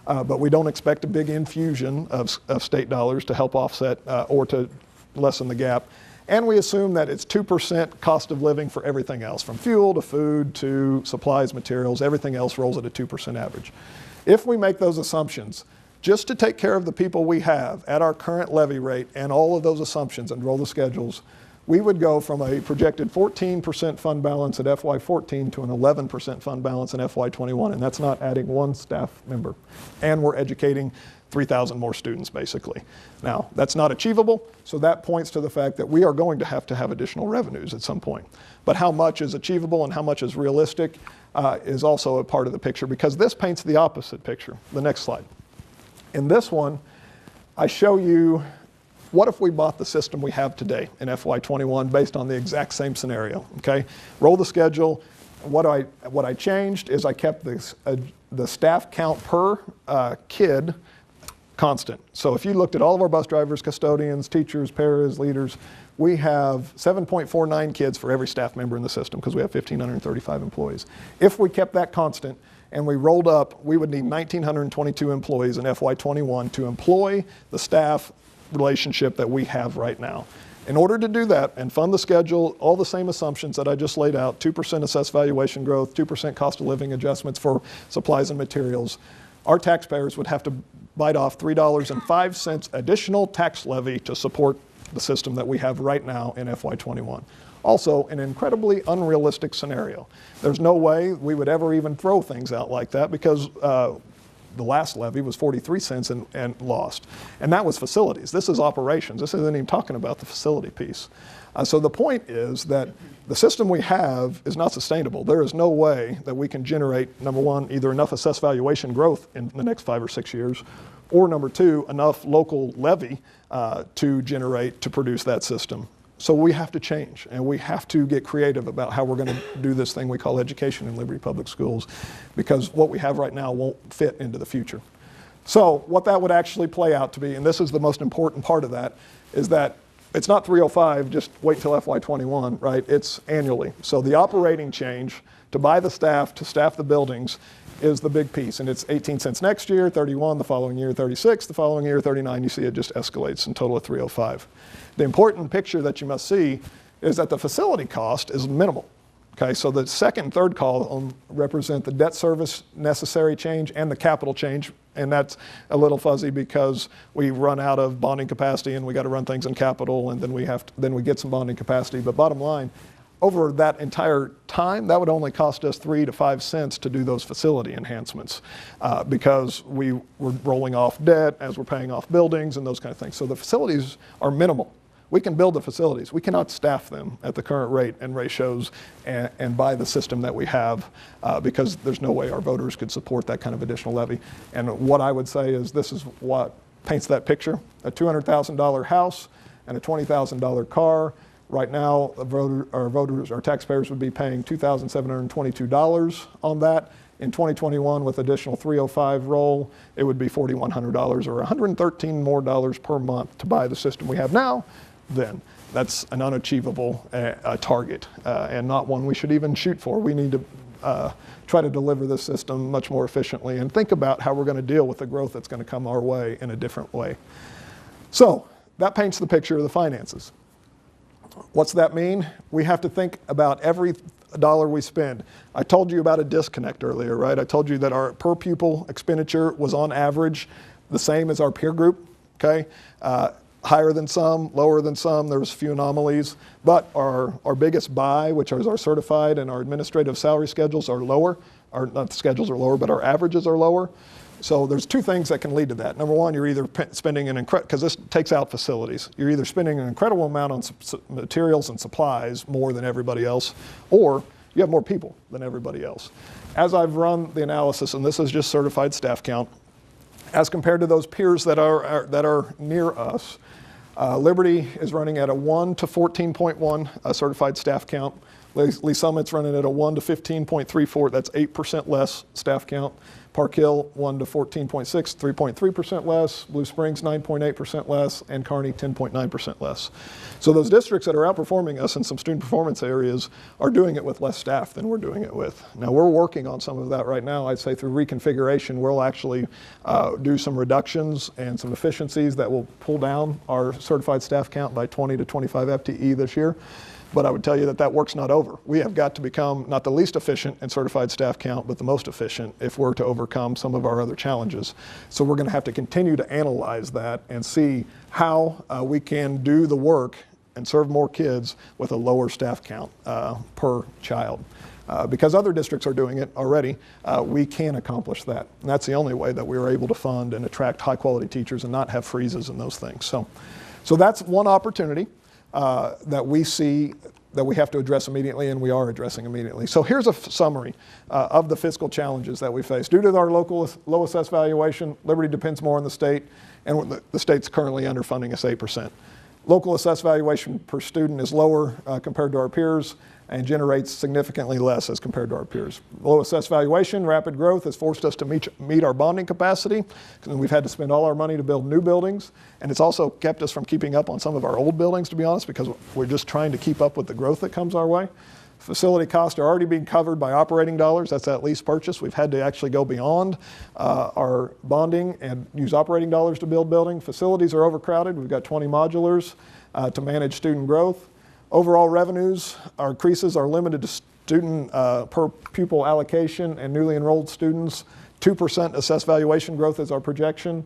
But we don't expect a big infusion of state dollars to help offset or to lessen the gap. And we assume that it's 2% cost of living for everything else, from fuel to food to supplies, materials, everything else rolls at a 2% average. If we make those assumptions, just to take care of the people we have at our current levy rate and all of those assumptions and roll the schedules, we would go from a projected 14% fund balance at FY14 to an 11% fund balance in FY21, and that's not adding one staff member. And we're educating 3,000 more students, basically. Now, that's not achievable, so that points to the fact that we are going to have additional revenues at some point. But how much is achievable and how much is realistic is also a part of the picture, because this paints the opposite picture. The next slide. In this one, I show you what if we bought the system we have today in FY21 based on the exact same scenario, okay? Roll the schedule. What I changed is I kept the staff count per kid constant. So if you looked at all of our bus drivers, custodians, teachers, paras, leaders, we have 7.49 kids for every staff member in the system because we have 1,535 employees. If we kept that constant and we rolled up, we would need 1,922 employees in FY21 to employ the staff relationship that we have right now. In order to do that and fund the schedule, all the same assumptions that I just laid out, 2% assessed valuation growth, 2% cost of living adjustments for supplies and materials, our taxpayers would have to bite off $3.05 additional tax levy to support the system that we have right now in FY21. Also, an incredibly unrealistic scenario. There's no way we would ever even throw things out like that because the last levy was 43 cents and lost. And that was facilities. This is operations. This isn't even talking about the facility piece. So the point is that the system we have is not sustainable. There is no way that we can generate, number one, either enough assessed valuation growth in the next 5 or 6 years, or number two, enough local levy to produce that system. So we have to change, and we have to get creative about how we're going to do this thing we call education in Liberty Public Schools, because what we have right now won't fit into the future. So what that would actually play out to be, and this is the most important part of that, is that it's not 305, just wait till FY21, right? It's annually. So the operating change to buy the staff, to staff the buildings, is the big piece. And it's 18 cents next year, 31 the following year, 36 the following year, 39. You see it just escalates in total of 305. The important picture that you must see is that the facility cost is minimal. Okay, so the second and third column represent the debt service necessary change and the capital change, and that's a little fuzzy because we run out of bonding capacity and we got to run things in capital, and then we get some bonding capacity. But bottom line, over that entire time, that would only cost us 3 to 5 cents to do those facility enhancements because we were rolling off debt as we're paying off buildings and those kind of things. So the facilities are minimal. We can build the facilities. We cannot staff them at the current rate and ratios and buy the system that we have because there's no way our voters could support that kind of additional levy. And what I would say is this is what paints that picture. A $200,000 house and a $20,000 car. Right now, our taxpayers would be paying $2,722 on that. In 2021, with additional 305 roll, it would be $4,100 or $113 more per month to buy the system we have now. Then that's an unachievable target and not one we should even shoot for. We need to try to deliver this system much more efficiently and think about how we're going to deal with the growth that's going to come our way in a different way. So that paints the picture of the finances. What's that mean? We have to think about every dollar we spend. I told you about a disconnect earlier, right? I told you that our per pupil expenditure was on average the same as our peer group, okay? Higher than some, lower than some, there's a few anomalies, but our biggest buy, which is our certified and our administrative salary schedules are lower. Not the schedules are lower, but our averages are lower. So there's two things that can lead to that. Number one, you're either spending an incredible, because this takes out facilities, you're either spending an incredible amount on materials and supplies more than everybody else, or you have more people than everybody else. As I've run the analysis, and this is just certified staff count, as compared to those peers that are near us, Liberty is running at a 1 to 14.1 certified staff count. Lee Summit's running at a 1 to 15.34, that's 8% less staff count. Park Hill, 1 to 14.6, 3.3% less. Blue Springs, 9.8% less. And Kearney, 10.9% less. So those districts that are outperforming us in some student performance areas are doing it with less staff than we're doing it with. Now, we're working on some of that right now. I'd say through reconfiguration, we'll actually do some reductions and some efficiencies that will pull down our certified staff count by 20 to 25 FTE this year. But I would tell you that that work's not over. We have got to become not the least efficient in certified staff count, but the most efficient if we're to overcome some of our other challenges. So we're going to have to continue to analyze that and see how we can do the work and serve more kids with a lower staff count per child. Because other districts are doing it already, we can accomplish that. And that's the only way that we are able to fund and attract high quality teachers and not have freezes and those things. So that's one opportunity that we see that we have to address immediately, and we are addressing immediately. So here's a summary of the fiscal challenges that we face. Due to our local low assessed valuation, Liberty depends more on the state, and the state's currently underfunding us 8%. Local assessed valuation per student is lower compared to our peers and generates significantly less as compared to our peers. Low assessed valuation, rapid growth has forced us to meet our bonding capacity, because we've had to spend all our money to build new buildings, and it's also kept us from keeping up on some of our old buildings, to be honest, because we're just trying to keep up with the growth that comes our way. Facility costs are already being covered by operating dollars. That's that lease purchase. We've had to actually go beyond our bonding and use operating dollars to build building. Facilities are overcrowded. We've got 20 modulars to manage student growth. Overall revenues, our increases are limited to student per pupil allocation and newly enrolled students. 2% assessed valuation growth is our projection.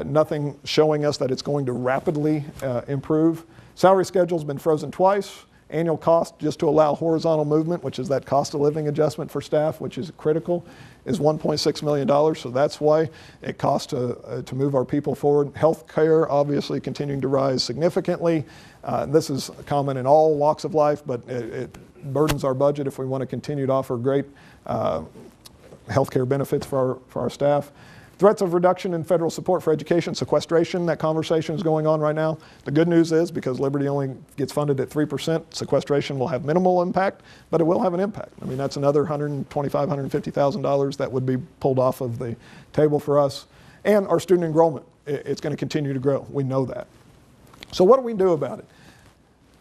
Nothing showing us that it's going to rapidly improve. Salary schedule's been frozen twice. Annual cost just to allow horizontal movement, which is that cost of living adjustment for staff, which is critical, is $1.6 million. So that's why it costs to move our people forward. Healthcare obviously continuing to rise significantly. This is common in all walks of life, but it burdens our budget if we want to continue to offer great healthcare benefits for our staff. Threats of reduction in federal support for education, sequestration, that conversation is going on right now. The good news is, because Liberty only gets funded at 3%, sequestration will have minimal impact, but it will have an impact. I mean, that's another $125,000, $150,000 that would be pulled off of the table for us. And our student enrollment, it's going to continue to grow. We know that. So what do we do about it?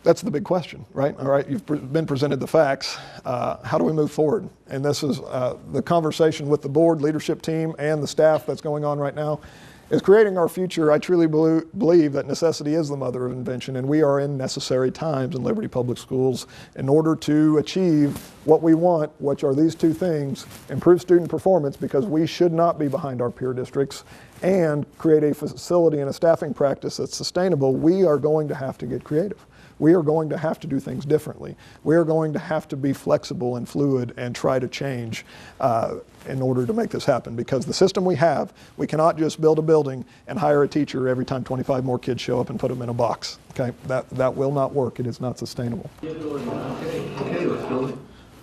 That's the big question, right? All right, you've been presented the facts. How do we move forward? And this is the conversation with the board, leadership team, and the staff that's going on right now is creating our future. I truly believe that necessity is the mother of invention, and we are in necessary times in Liberty Public Schools in order to achieve what we want, which are these two things: improve student performance, because we should not be behind our peer districts, and create a facility and a staffing practice that's sustainable. We are going to have to get creative. We are going to have to do things differently. We are going to have to be flexible and fluid and try to change in order to make this happen, because the system we have, we cannot just build a building and hire a teacher every time 25 more kids show up and put them in a box. Okay, that will not work. It is not sustainable.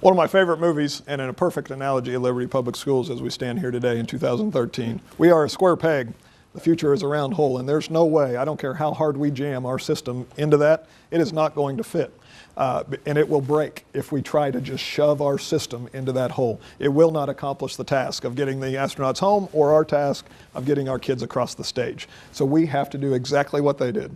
One of my favorite movies, and in a perfect analogy of Liberty Public Schools as we stand here today in 2013, we are a square peg. The future is a round hole, and there's no way, I don't care how hard we jam our system into that, it is not going to fit. And it will break if we try to just shove our system into that hole. It will not accomplish the task of getting the astronauts home or our task of getting our kids across the stage. So we have to do exactly what they did.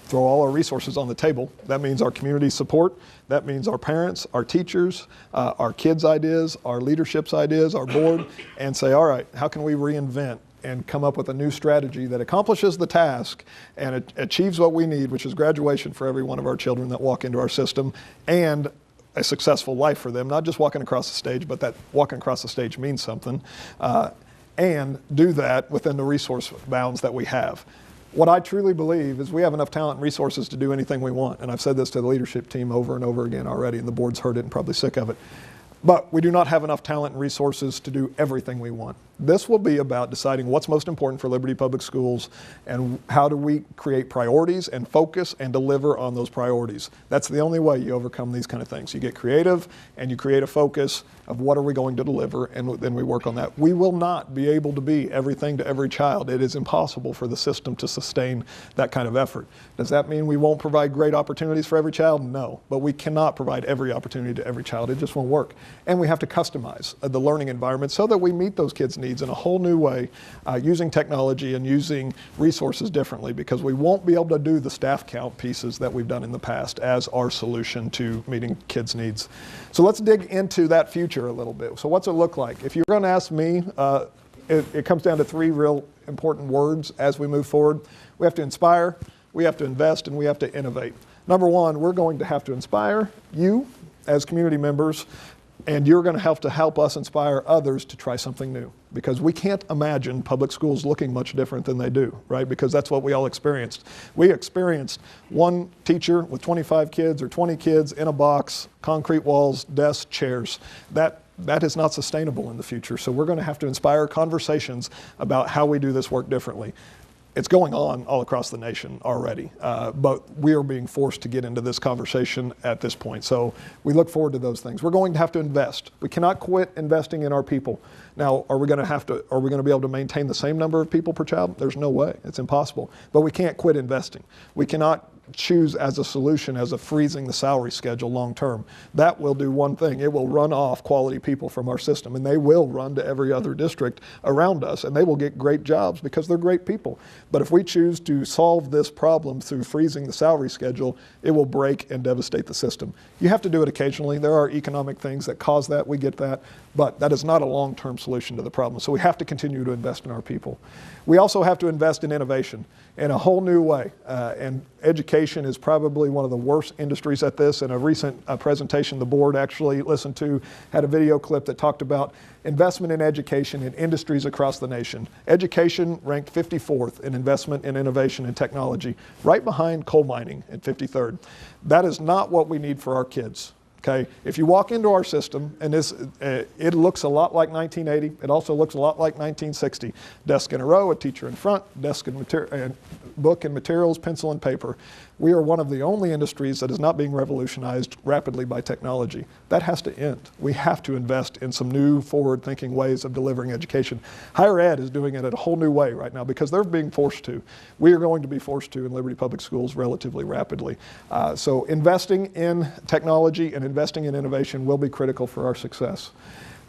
Throw all our resources on the table. That means our community support. That means our parents, our teachers, our kids' ideas, our leadership's ideas, our board, and say, all right, how can we reinvent and come up with a new strategy that accomplishes the task and achieves what we need, which is graduation for every one of our children that walk into our system, and a successful life for them, not just walking across the stage, but that walking across the stage means something, and do that within the resource bounds that we have. What I truly believe is we have enough talent and resources to do anything we want, and I've said this to the leadership team over and over again already, and the board's heard it and probably sick of it. But we do not have enough talent and resources to do everything we want. This will be about deciding what's most important for Liberty Public Schools and how do we create priorities and focus and deliver on those priorities. That's the only way you overcome these kind of things. You get creative and you create a focus of what are we going to deliver, and then we work on that. We will not be able to be everything to every child. It is impossible for the system to sustain that kind of effort. Does that mean we won't provide great opportunities for every child? No, but we cannot provide every opportunity to every child. It just won't work. And we have to customize the learning environment so that we meet those kids' needs in a whole new way, using technology and using resources differently, because we won't be able to do the staff count pieces that we've done in the past as our solution to meeting kids' needs. So let's dig into that future a little bit. So what's it look like? If you're going to ask me, it comes down to three real important words as we move forward. We have to inspire, we have to invest, and we have to innovate. Number one, we're going to have to inspire you as community members, and you're going to have to help us inspire others to try something new, because we can't imagine public schools looking much different than they do, right? Because that's what we all experienced. We experienced one teacher with 25 kids or 20 kids in a box, concrete walls, desks, chairs. That is not sustainable in the future. So we're going to have to inspire conversations about how we do this work differently. It's going on all across the nation already, but we are being forced to get into this conversation at this point. So we look forward to those things. We're going to have to invest. We cannot quit investing in our people. Now, are we going to be able to maintain the same number of people per child? There's no way. It's impossible. But we can't quit investing. We cannot choose as a solution as a freezing the salary schedule long term. That will do one thing. It will run off quality people from our system, and they will run to every other district around us, and they will get great jobs because they're great people. But if we choose to solve this problem through freezing the salary schedule, it will break and devastate the system. You have to do it occasionally. There are economic things that cause that. We get that. But that is not a long-term solution to the problem. So we have to continue to invest in our people. We also have to invest in innovation in a whole new way. And education is probably one of the worst industries at this. In a recent presentation the board actually listened to had a video clip that talked about investment in education in industries across the nation. Education ranked 54th in investment in innovation and technology, right behind coal mining at 53rd. That is not what we need for our kids. Okay, if you walk into our system, and it looks a lot like 1980, it also looks a lot like 1960. Desk in a row, a teacher in front, desk and book and materials, pencil and paper. We are one of the only industries that is not being revolutionized rapidly by technology. That has to end. We have to invest in some new forward-thinking ways of delivering education. Higher ed is doing it in a whole new way right now because they're being forced to. We are going to be forced to in Liberty Public Schools relatively rapidly. So investing in technology and investing in innovation will be critical for our success.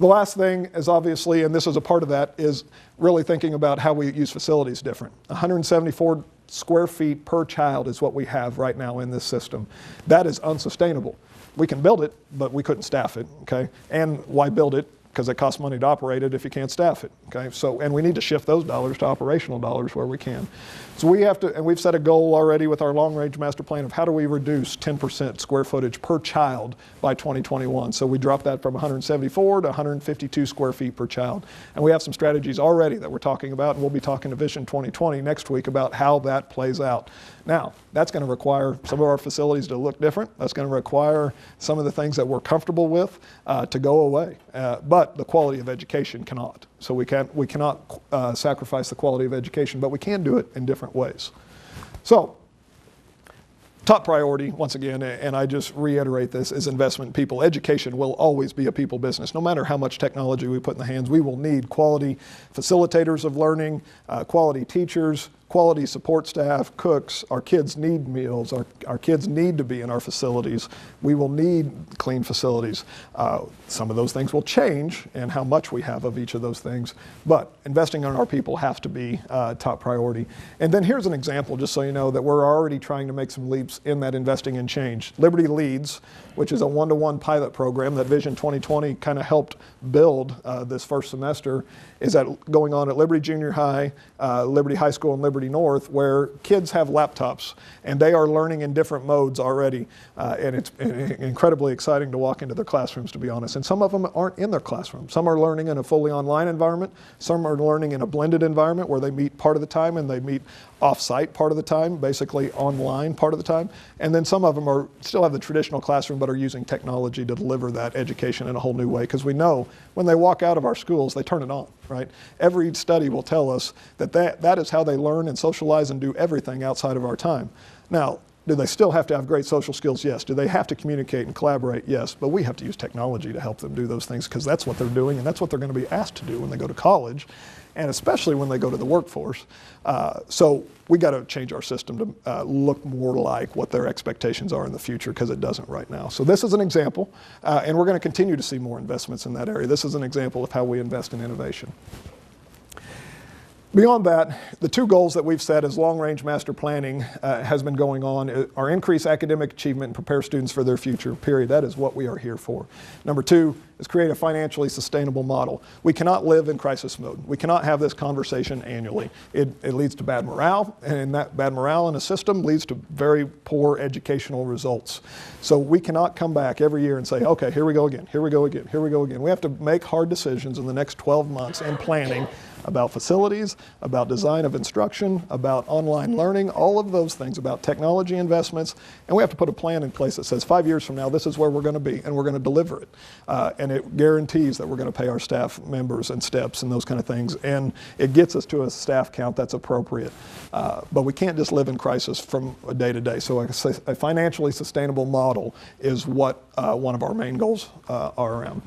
The last thing is obviously, and this is a part of that, is really thinking about how we use facilities different. 174 square feet per child is what we have right now in this system. That is unsustainable. We can build it, but we couldn't staff it, okay? And why build it? Because it costs money to operate it if you can't staff it, okay? So, and we need to shift those dollars to operational dollars where we can. So we have to, and we've set a goal already with our long-range master plan of how do we reduce 10% square footage per child by 2021. So we dropped that from 174 to 152 square feet per child. And we have some strategies already that we're talking about, and we'll be talking to Vision 2020 next week about how that plays out. Now, that's going to require some of our facilities to look different. That's going to require some of the things that we're comfortable with to go away. But the quality of education cannot. So we cannot sacrifice the quality of education, but we can do it in different ways. So, top priority, once again, and I just reiterate this, is investment in people. Education will always be a people business. No matter how much technology we put in the hands, we will need quality facilitators of learning, quality teachers, quality support staff, cooks. Our kids need meals. Our kids need to be in our facilities. We will need clean facilities. Some of those things will change in how much we have of each of those things, but investing in our people has to be top priority. And then here's an example, just so you know, that we're already trying to make some leaps in that investing in change. Liberty Leads, which is a one-to-one pilot program that Vision 2020 kind of helped build this first semester, is going on at Liberty Junior High, Liberty High School, and Liberty North, where kids have laptops and they are learning in different modes already. And it's incredibly exciting to walk into their classrooms, to be honest. And some of them aren't in their classroom. Some are learning in a fully online environment. Some are learning in a blended environment where they meet part of the time and they meet off-site part of the time, basically online part of the time. time. And then some of them still have the traditional classroom but are using technology to deliver that education in a whole new way, because we know when they walk out of our schools, they turn it on, right? Every study will tell us that is how they learn and socialize and do everything outside of our time. Now, do they still have to have great social skills? Yes. Do they have to communicate and collaborate? Yes. But we have to use technology to help them do those things, because that's what they're doing and that's what they're going to be asked to do when they go to college, and especially when they go to the workforce. So we got to change our system to look more like what their expectations are in the future, because it doesn't right now. So this is an example, and we're going to continue to see more investments in that area. This is an example of how we invest in innovation. Beyond that, the two goals that we've set as long-range master planning has been going on are increase academic achievement and prepare students for their future, period. That is what we are here for. Number two is create a financially sustainable model. We cannot live in crisis mode. We cannot have this conversation annually. It leads to bad morale, and that bad morale in a system leads to very poor educational results. So we cannot come back every year and say, okay, here we go again, here we go again, here we go again. We have to make hard decisions in the next 12 months in planning about facilities, about design of instruction, about online learning, all of those things, about technology investments, and we have to put a plan in place that says 5 years from now, this is where we're going to be, and we're going to deliver it. And it guarantees that we're going to pay our staff members and steps and those kind of things, and it gets us to a staff count that's appropriate. But we can't just live in crisis from day to day. So like I say, a financially sustainable model is what one of our main goals are around.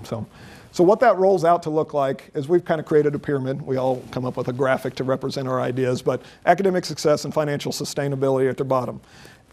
So what that rolls out to look like is we've kind of created a pyramid. We all come up with a graphic to represent our ideas, but academic success and financial sustainability at the bottom.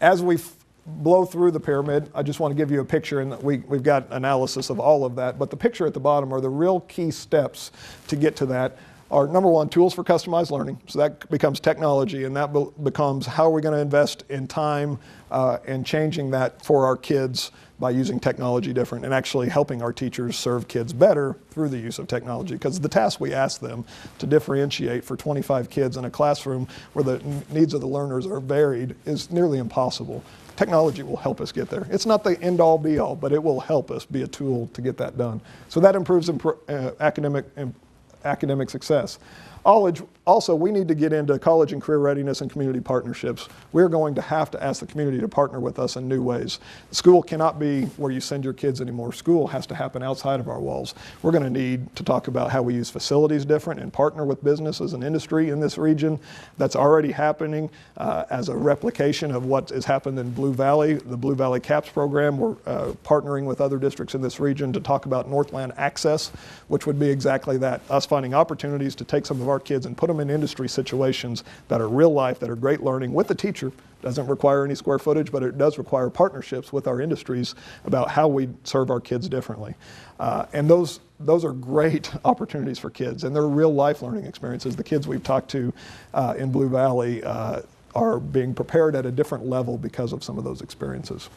As we blow through the pyramid, I just want to give you a picture, and we've got analysis of all of that, but the picture at the bottom are the real key steps to get to that. Are number one, tools for customized learning. So that becomes technology, and that becomes how are we going to invest in time and changing that for our kids by using technology different and actually helping our teachers serve kids better through the use of technology. Because the task we ask them to differentiate for 25 kids in a classroom where the needs of the learners are varied is nearly impossible. Technology will help us get there. It's not the end-all be-all, but it will help us be a tool to get that done. So that improves academic success. Also, we need to get into college and career readiness and community partnerships. We're going to have to ask the community to partner with us in new ways. School cannot be where you send your kids anymore. School has to happen outside of our walls. We're going to need to talk about how we use facilities different and partner with businesses and industry in this region. That's already happening as a replication of what has happened in Blue Valley, the Blue Valley CAPS program. We're partnering with other districts in this region to talk about Northland Access, which would be exactly that, us finding opportunities to take some of our kids and put them in industry situations that are real life, that are great learning with the teacher. Doesn't require any square footage, but it does require partnerships with our industries about how we serve our kids differently. And those are great opportunities for kids, and they're real life learning experiences. The kids we've talked to in Blue Valley are being prepared at a different level because of some of those experiences.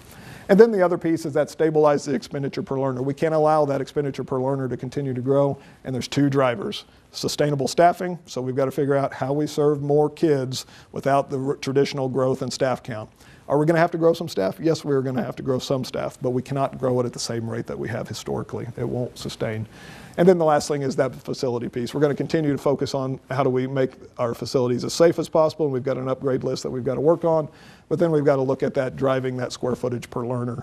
And then the other piece is that stabilize the expenditure per learner. We can't allow that expenditure per learner to continue to grow, and there's two drivers. Sustainable staffing, so we've got to figure out how we serve more kids without the traditional growth in staff count. Are we going to have to grow some staff? Yes, we're going to have to grow some staff, but we cannot grow it at the same rate that we have historically. It won't sustain. And then the last thing is that facility piece. We're going to continue to focus on how do we make our facilities as safe as possible, and we've got an upgrade list that we've got to work on, but then we've got to look at that driving that square footage per learner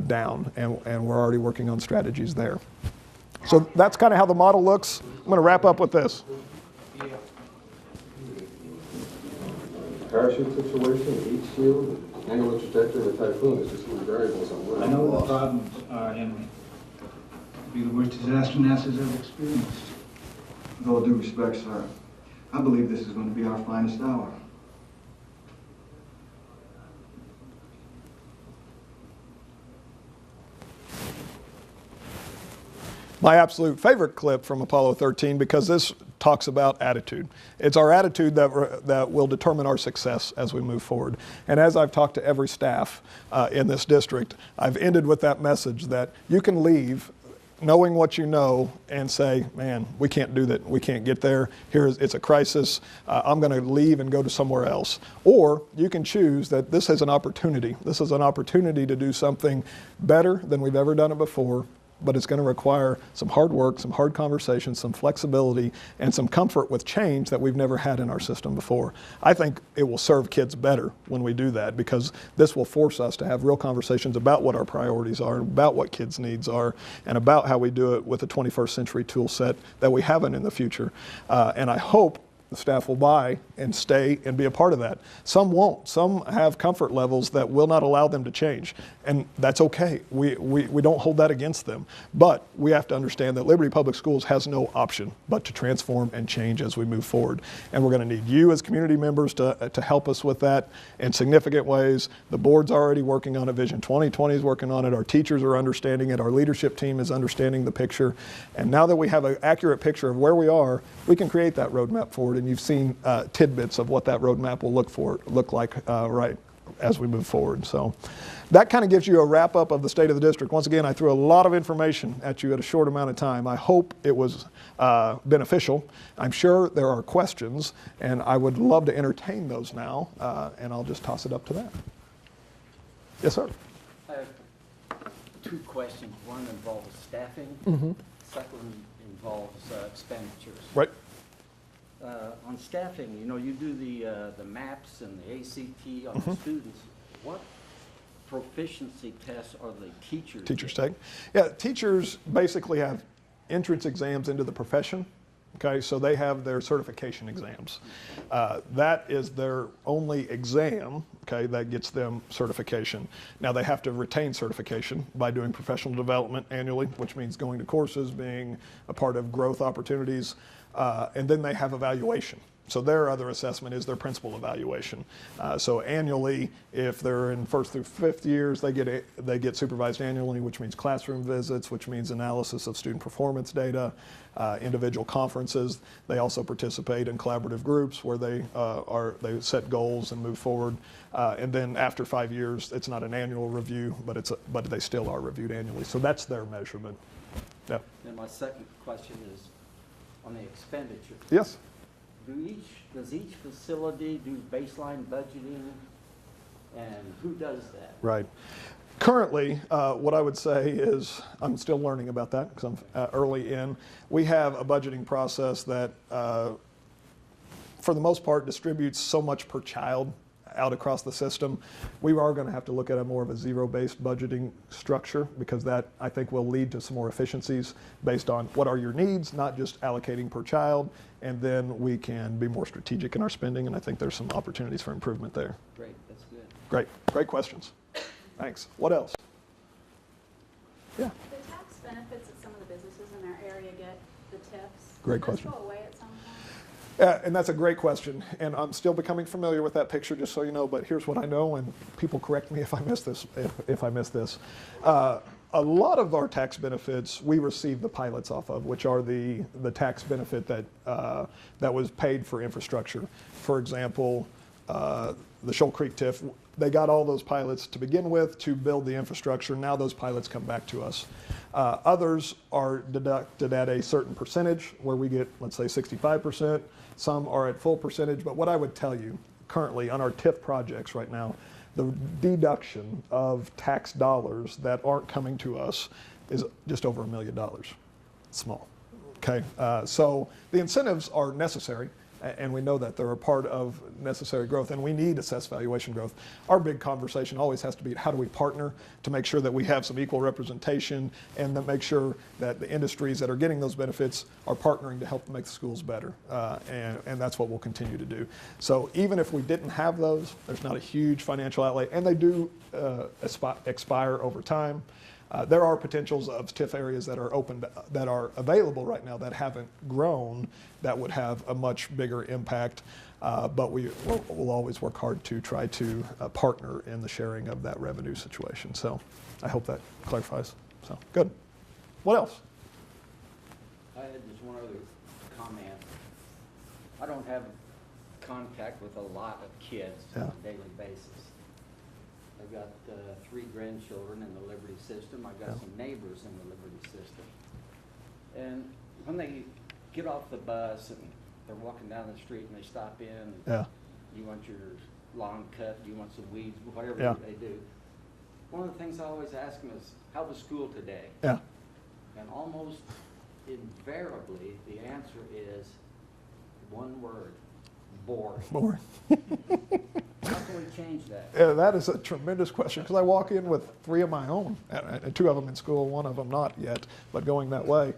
down, and we're already working on strategies there. So that's kind of how the model looks. I'm going to wrap up with this. Parachute situation, heat shield, angular trajectory of a typhoon is just three variables. I know what the problems are and be the worst disaster NASA's ever experienced. With all due respect, sir, I believe this is going to be our finest hour. My absolute favorite clip from Apollo 13, because this talks about attitude. It's our attitude that will determine our success as we move forward. And as I've talked to every staff in this district, I've ended with that message that you can leave knowing what you know and say, man, we can't do that. We can't get there. It's a crisis. I'm going to leave and go to somewhere else. Or you can choose that this is an opportunity. This is an opportunity to do something better than we've ever done it before, but it's going to require some hard work, some hard conversations, some flexibility, and some comfort with change that we've never had in our system before. I think it will serve kids better when we do that, because this will force us to have real conversations about what our priorities are, about what kids' needs are, and about how we do it with a 21st century tool set that we haven't in the future. And I hope the staff will buy and stay and be a part of that. Some won't. Some have comfort levels that will not allow them to change, and that's okay. We don't hold that against them. But we have to understand that Liberty Public Schools has no option but to transform and change as we move forward. And we're going to need you as community members to help us with that in significant ways. The board's already working on it. Vision 2020 is working on it. Our teachers are understanding it. Our leadership team is understanding the picture. And now that we have an accurate picture of where we are, we can create that roadmap forward. And you've seen tidbits of what that roadmap will look like right as we move forward. So that kind of gives you a wrap up of the state of the district. Once again, I threw a lot of information at you at a short amount of time. I hope it was beneficial. I'm sure there are questions, and I would love to entertain those now, and I'll just toss it up to that. Yes, sir. I have two questions. One involves staffing. Second one involves expenditures. Right. On staffing, you know, you do the MAPS and the ACT on the students. What proficiency tests are the teachers? Teachers take. Yeah, teachers basically have entrance exams into the profession. Okay, so they have their certification exams. That is their only exam, okay, that gets them certification. Now they have to retain certification by doing professional development annually, which means going to courses, being a part of growth opportunities, and then they have evaluation. So their other assessment is their principal evaluation. So annually, if they're in first through fifth years, they get supervised annually, which means classroom visits, which means analysis of student performance data, individual conferences. They also participate in collaborative groups where they set goals and move forward. And then after 5 years, it's not an annual review, but they still are reviewed annually. So that's their measurement. Yeah. And my second question is on the expenditures. Yes. Does each facility do baseline budgeting, and who does that? Right. Currently, what I would say is, I'm still learning about that because I'm early in. We have a budgeting process that, for the most part, distributes so much per child out across the system. We are going to have to look at a more of a zero-based budgeting structure, because that, I think, will lead to some more efficiencies based on what are your needs, not just allocating per child, and then we can be more strategic in our spending, and I think there's some opportunities for improvement there. Great, that's good. Great questions. Thanks. What else? Yeah. The tax benefits that some of the businesses in our area get, the tips. Great does question. those go away at some point? And that's a great question, and I'm still becoming familiar with that picture, just so you know, but here's what I know, and people correct me if I miss this. If I miss this. A lot of our tax benefits we receive the pilots off of, which are the tax benefit that was paid for infrastructure. For example, the Shoal Creek TIF, they got all those pilots to begin with to build the infrastructure. Now those pilots come back to us. Others are deducted at a certain percentage, where we get, let's say, 65%. Some are at full percentage. But what I would tell you currently on our TIF projects right now, the deduction of tax dollars that aren't coming to us is just over $1 million. Small. Okay, so the incentives are necessary, and we know that they're a part of necessary growth, and we need assessed valuation growth. Our big conversation always has to be, how do we partner to make sure that we have some equal representation, and to make sure that the industries that are getting those benefits are partnering to help make the schools better, and that's what we'll continue to do. So even if we didn't have those, there's not a huge financial outlay, and they do expire over time. There are potentials of TIF areas that are open, that are available right now that haven't grown, that would have a much bigger impact. But we'll always work hard to try to partner in the sharing of that revenue situation. So I hope that clarifies. So good. What else? I had just one other comment. I don't have contact with a lot of kids on a daily basis. I've got 3 grandchildren in the Liberty system. I've got some neighbors in the Liberty system. And when they get off the bus and they're walking down the street and they stop in, you want your lawn cut, do you want some weeds, whatever they do. One of the things I always ask them is, how was school today? Yeah. And almost invariably, the answer is one word, boring. Boring. How can we change that? Yeah, that is a tremendous question, because I walk in with 3 of my own, and 2 of them in school, 1 of them not yet, but going that way.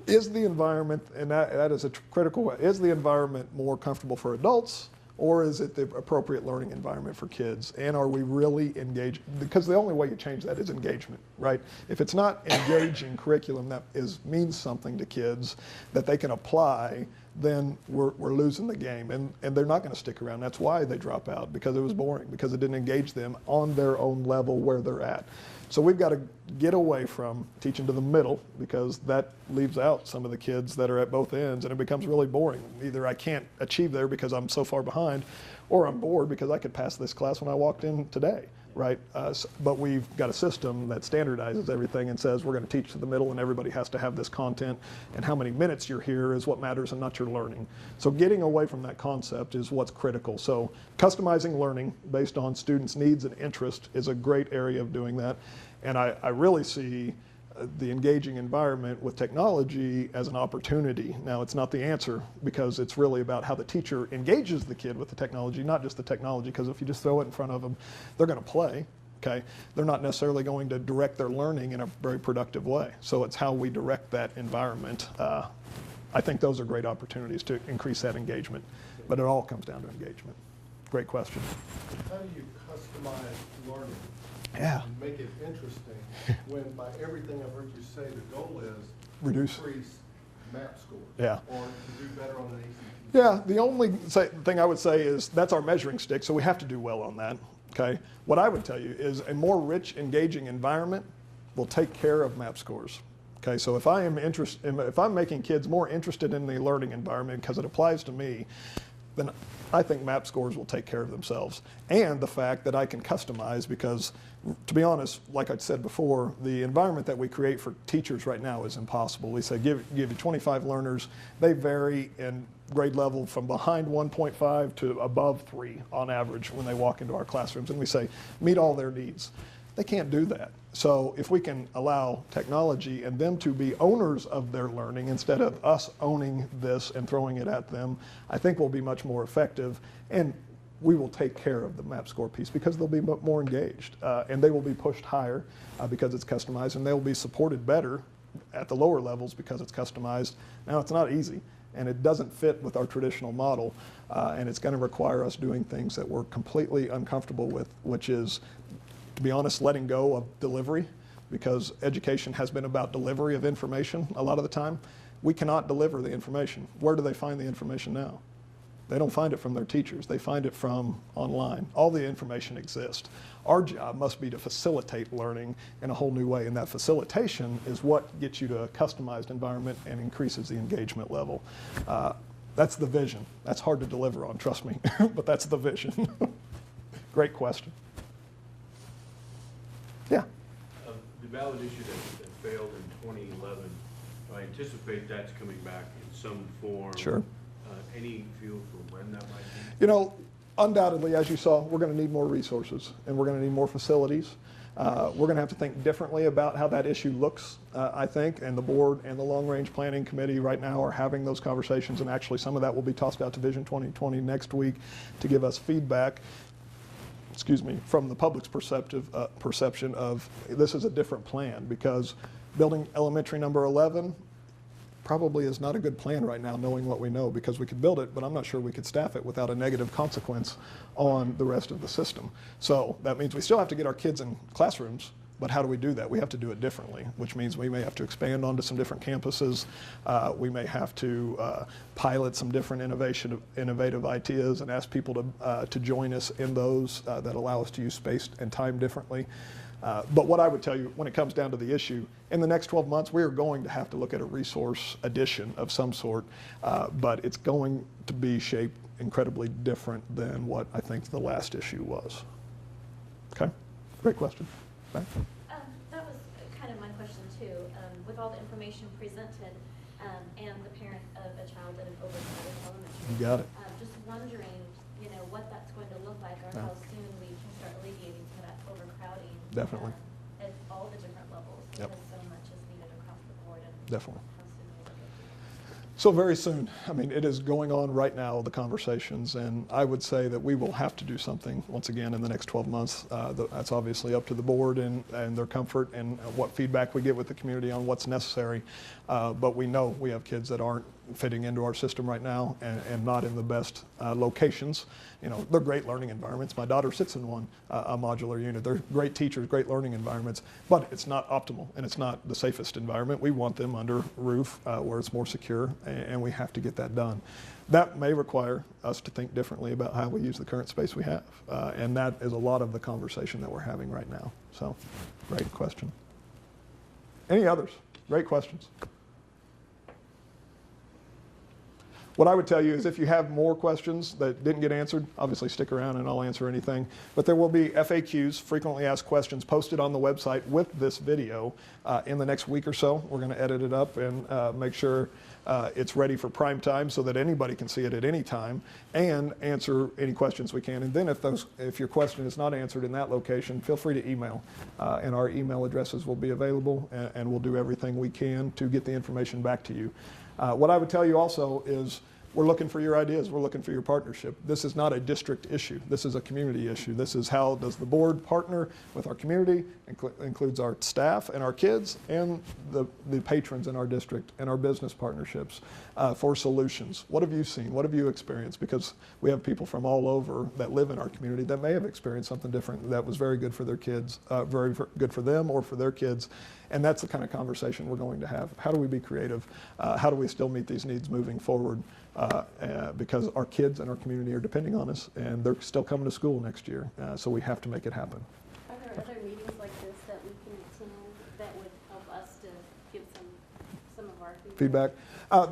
Is the environment, and that is a critical, is the environment more comfortable for adults, or is it the appropriate learning environment for kids? And are we really engaged? Because the only way you change that is engagement, right? If it's not engaging curriculum that means something to kids that they can apply, then we're losing the game, and they're not going to stick around. That's why they drop out, because it was boring, because it didn't engage them on their own level where they're at. So we've got to get away from teaching to the middle, because that leaves out some of the kids that are at both ends, and it becomes really boring. Either I can't achieve there because I'm so far behind, or I'm bored because I could pass this class when I walked in today, right? But we've got a system that standardizes everything and says we're going to teach to the middle, and everybody has to have this content, and how many minutes you're here is what matters and not your learning. So getting away from that concept is what's critical. So customizing learning based on students' needs and interest is a great area of doing that. And I really see the engaging environment with technology as an opportunity. Now, it's not the answer, because it's really about how the teacher engages the kid with the technology, not just the technology, because if you just throw it in front of them, they're going to play. Okay? They're not necessarily going to direct their learning in a very productive way. So it's how we direct that environment. I think those are great opportunities to increase that engagement, but it all comes down to engagement. Great question. How do you customize learning? Yeah. And make it interesting when by everything I've heard you say, the goal is Reduce. to increase MAP scores. Yeah. Or to do better on the ACT. Yeah, the only thing I would say is that's our measuring stick, so we have to do well on that. Okay. What I would tell you is a more rich, engaging environment will take care of MAP scores. Okay, so if I'm making kids more interested in the learning environment because it applies to me, then I think MAP scores will take care of themselves. And the fact that I can customize, because to be honest, like I said before, the environment that we create for teachers right now is impossible. We say give you 25 learners. They vary in grade level from behind 1.5 to above 3 on average when they walk into our classrooms, and we say meet all their needs. They can't do that. So if we can allow technology and them to be owners of their learning instead of us owning this and throwing it at them, I think we'll be much more effective, and we will take care of the MAP score piece because they'll be more engaged, and they will be pushed higher because it's customized, and they'll be supported better at the lower levels because it's customized. Now, it's not easy, and it doesn't fit with our traditional model, and it's going to require us doing things that we're completely uncomfortable with, which is, to be honest, letting go of delivery, because education has been about delivery of information a lot of the time. We cannot deliver the information. Where do they find the information now? They don't find it from their teachers. They find it from online. All the information exists. Our job must be to facilitate learning in a whole new way, and that facilitation is what gets you to a customized environment and increases the engagement level. That's the vision. That's hard to deliver on, trust me, but that's the vision. Great question. Yeah. The ballot issue that failed in 2011, I anticipate that's coming back in some form. Sure. Any feel for when that might be? You know, undoubtedly, as you saw, we're going to need more resources, and we're going to need more facilities. We're going to have to think differently about how that issue looks, I think, and the board and the long-range planning committee right now are having those conversations, and actually some of that will be tossed out to Vision 2020 next week to give us feedback, from the public's perception of this is a different plan, because building elementary number 11 probably is not a good plan right now, knowing what we know, because we could build it, but I'm not sure we could staff it without a negative consequence on the rest of the system. So that means we still have to get our kids in classrooms, but how do we do that? We have to do it differently, which means we may have to expand onto some different campuses. We may have to pilot some different innovative ideas and ask people to join us in those that allow us to use space and time differently. But what I would tell you when it comes down to the issue, in the next 12 months, we are going to have to look at a resource addition of some sort, but it's going to be shaped incredibly different than what I think the last issue was. Okay, great question. Back. That was kind of my question too. With all the information presented and the parent of a child in an overcrowded elementary. You got it. Just wondering, what that's going to look like, or how soon we can start alleviating some of that overcrowding. Definitely. At all the different levels, Yep. because so much is needed definitely. How soon will it get? So very soon. I mean, it is going on right now, the conversations, and I would say that we will have to do something once again in the next 12 months. That's obviously up to the board and their comfort and what feedback we get with the community on what's necessary. But we know we have kids that aren't fitting into our system right now and not in the best locations. You know, they're great learning environments. My daughter sits in one, a modular unit. They're great teachers, great learning environments, but it's not optimal and it's not the safest environment. We want them under roof where it's more secure, and we have to get that done. That may require us to think differently about how we use the current space we have, and that is a lot of the conversation that we're having right now. So, great question. Any others? Great questions. What I would tell you is if you have more questions that didn't get answered, obviously stick around and I'll answer anything. But there will be FAQs, frequently asked questions, posted on the website with this video in the next week or so. We're going to edit it up and make sure it's ready for prime time so that anybody can see it at any time and answer any questions we can. And then if your question is not answered in that location, feel free to email. And our email addresses will be available, and we'll do everything we can to get the information back to you. What I would tell you also is we're looking for your ideas. We're looking for your partnership. This is not a district issue. This is a community issue. This is how does the board partner with our community, includes our staff and our kids and the patrons in our district and our business partnerships for solutions. What have you seen? What have you experienced? Because we have people from all over that live in our community that may have experienced something different that was very good for their kids, very good for them or for their kids. And that's the kind of conversation we're going to have. How do we be creative? How do we still meet these needs moving forward? Because our kids and our community are depending on us, and they're still coming to school next year. So we have to make it happen. Are there other meetings like this that we can attend that would help us to give some of our Feedback.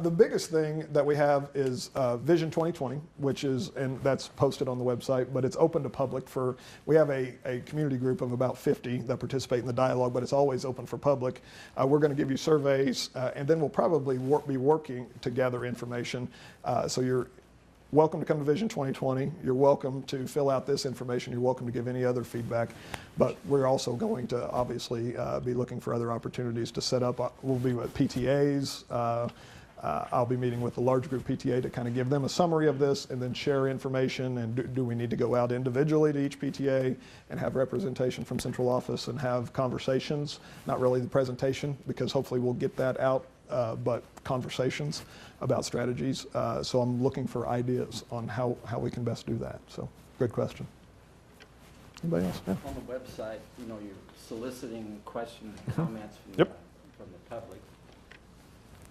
The biggest thing that we have is Vision 2020, which is, and that's posted on the website, but it's open to public for, we have a community group of about 50 that participate in the dialogue, but it's always open for public. We're going to give you surveys, and then we'll probably be working to gather information. So you're welcome to come to Vision 2020. You're welcome to fill out this information. You're welcome to give any other feedback. But we're also going to obviously be looking for other opportunities to set up. We'll be with PTAs. I'll be meeting with a large group PTA to kind of give them a summary of this and then share information. And do we need to go out individually to each PTA and have representation from central office and have conversations? Not really the presentation, because hopefully we'll get that out, but conversations about strategies. So I'm looking for ideas on how we can best do that. So good question. Anybody else? Yeah. On the website, you know, you're soliciting questions and comments from, Yep. From the public.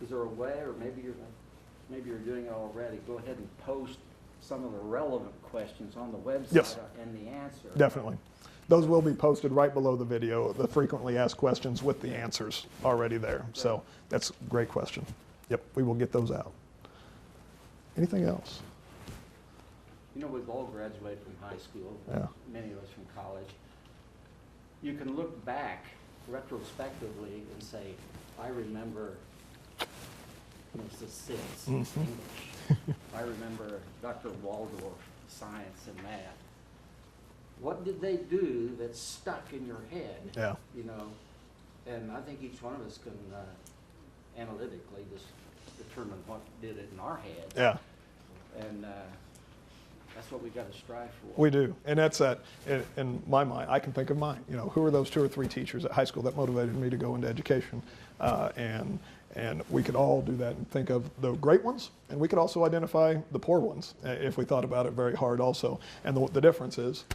Is there a way, or maybe you're doing it already, go ahead and post some of the relevant questions on the website Yes. and the answer? Definitely. Those will be posted right below the video, the frequently asked questions with the answers already there. So that's a great question. Yep, we will get those out. Anything else? You know, we've all graduated from high school, Yeah. many of us from college. You can look back retrospectively and say, I remember Mrs. Sitz, English. I remember Dr. Waldorf, science and math. What did they do that stuck in your head? Yeah. You know, and I think each one of us can analytically just determine what did it in our head. Yeah. And that's what we got to strive for. We do, and that's that. In my mind, I can think of mine. You know, who are those 2 or 3 teachers at high school that motivated me to go into education? And we could all do that and think of the great ones, and we could also identify the poor ones if we thought about it very hard also. And the difference is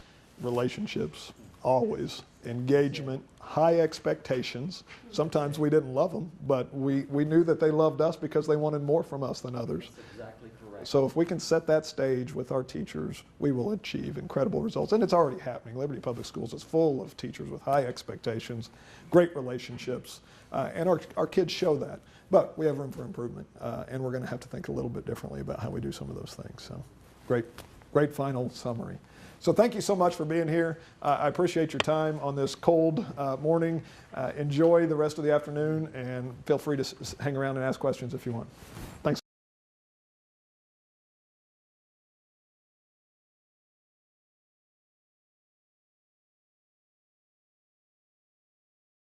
relationships, always, engagement, high expectations. Sometimes we didn't love them, but we knew that they loved us because they wanted more from us than others. That's exactly correct. So if we can set that stage with our teachers, we will achieve incredible results. And it's already happening. Liberty Public Schools is full of teachers with high expectations, great relationships, and our kids show that. But we have room for improvement, and we're going to have to think a little bit differently about how we do some of those things. So great final summary. So thank you so much for being here. I appreciate your time on this cold morning. Enjoy the rest of the afternoon, and feel free to hang around and ask questions if you want. Thanks.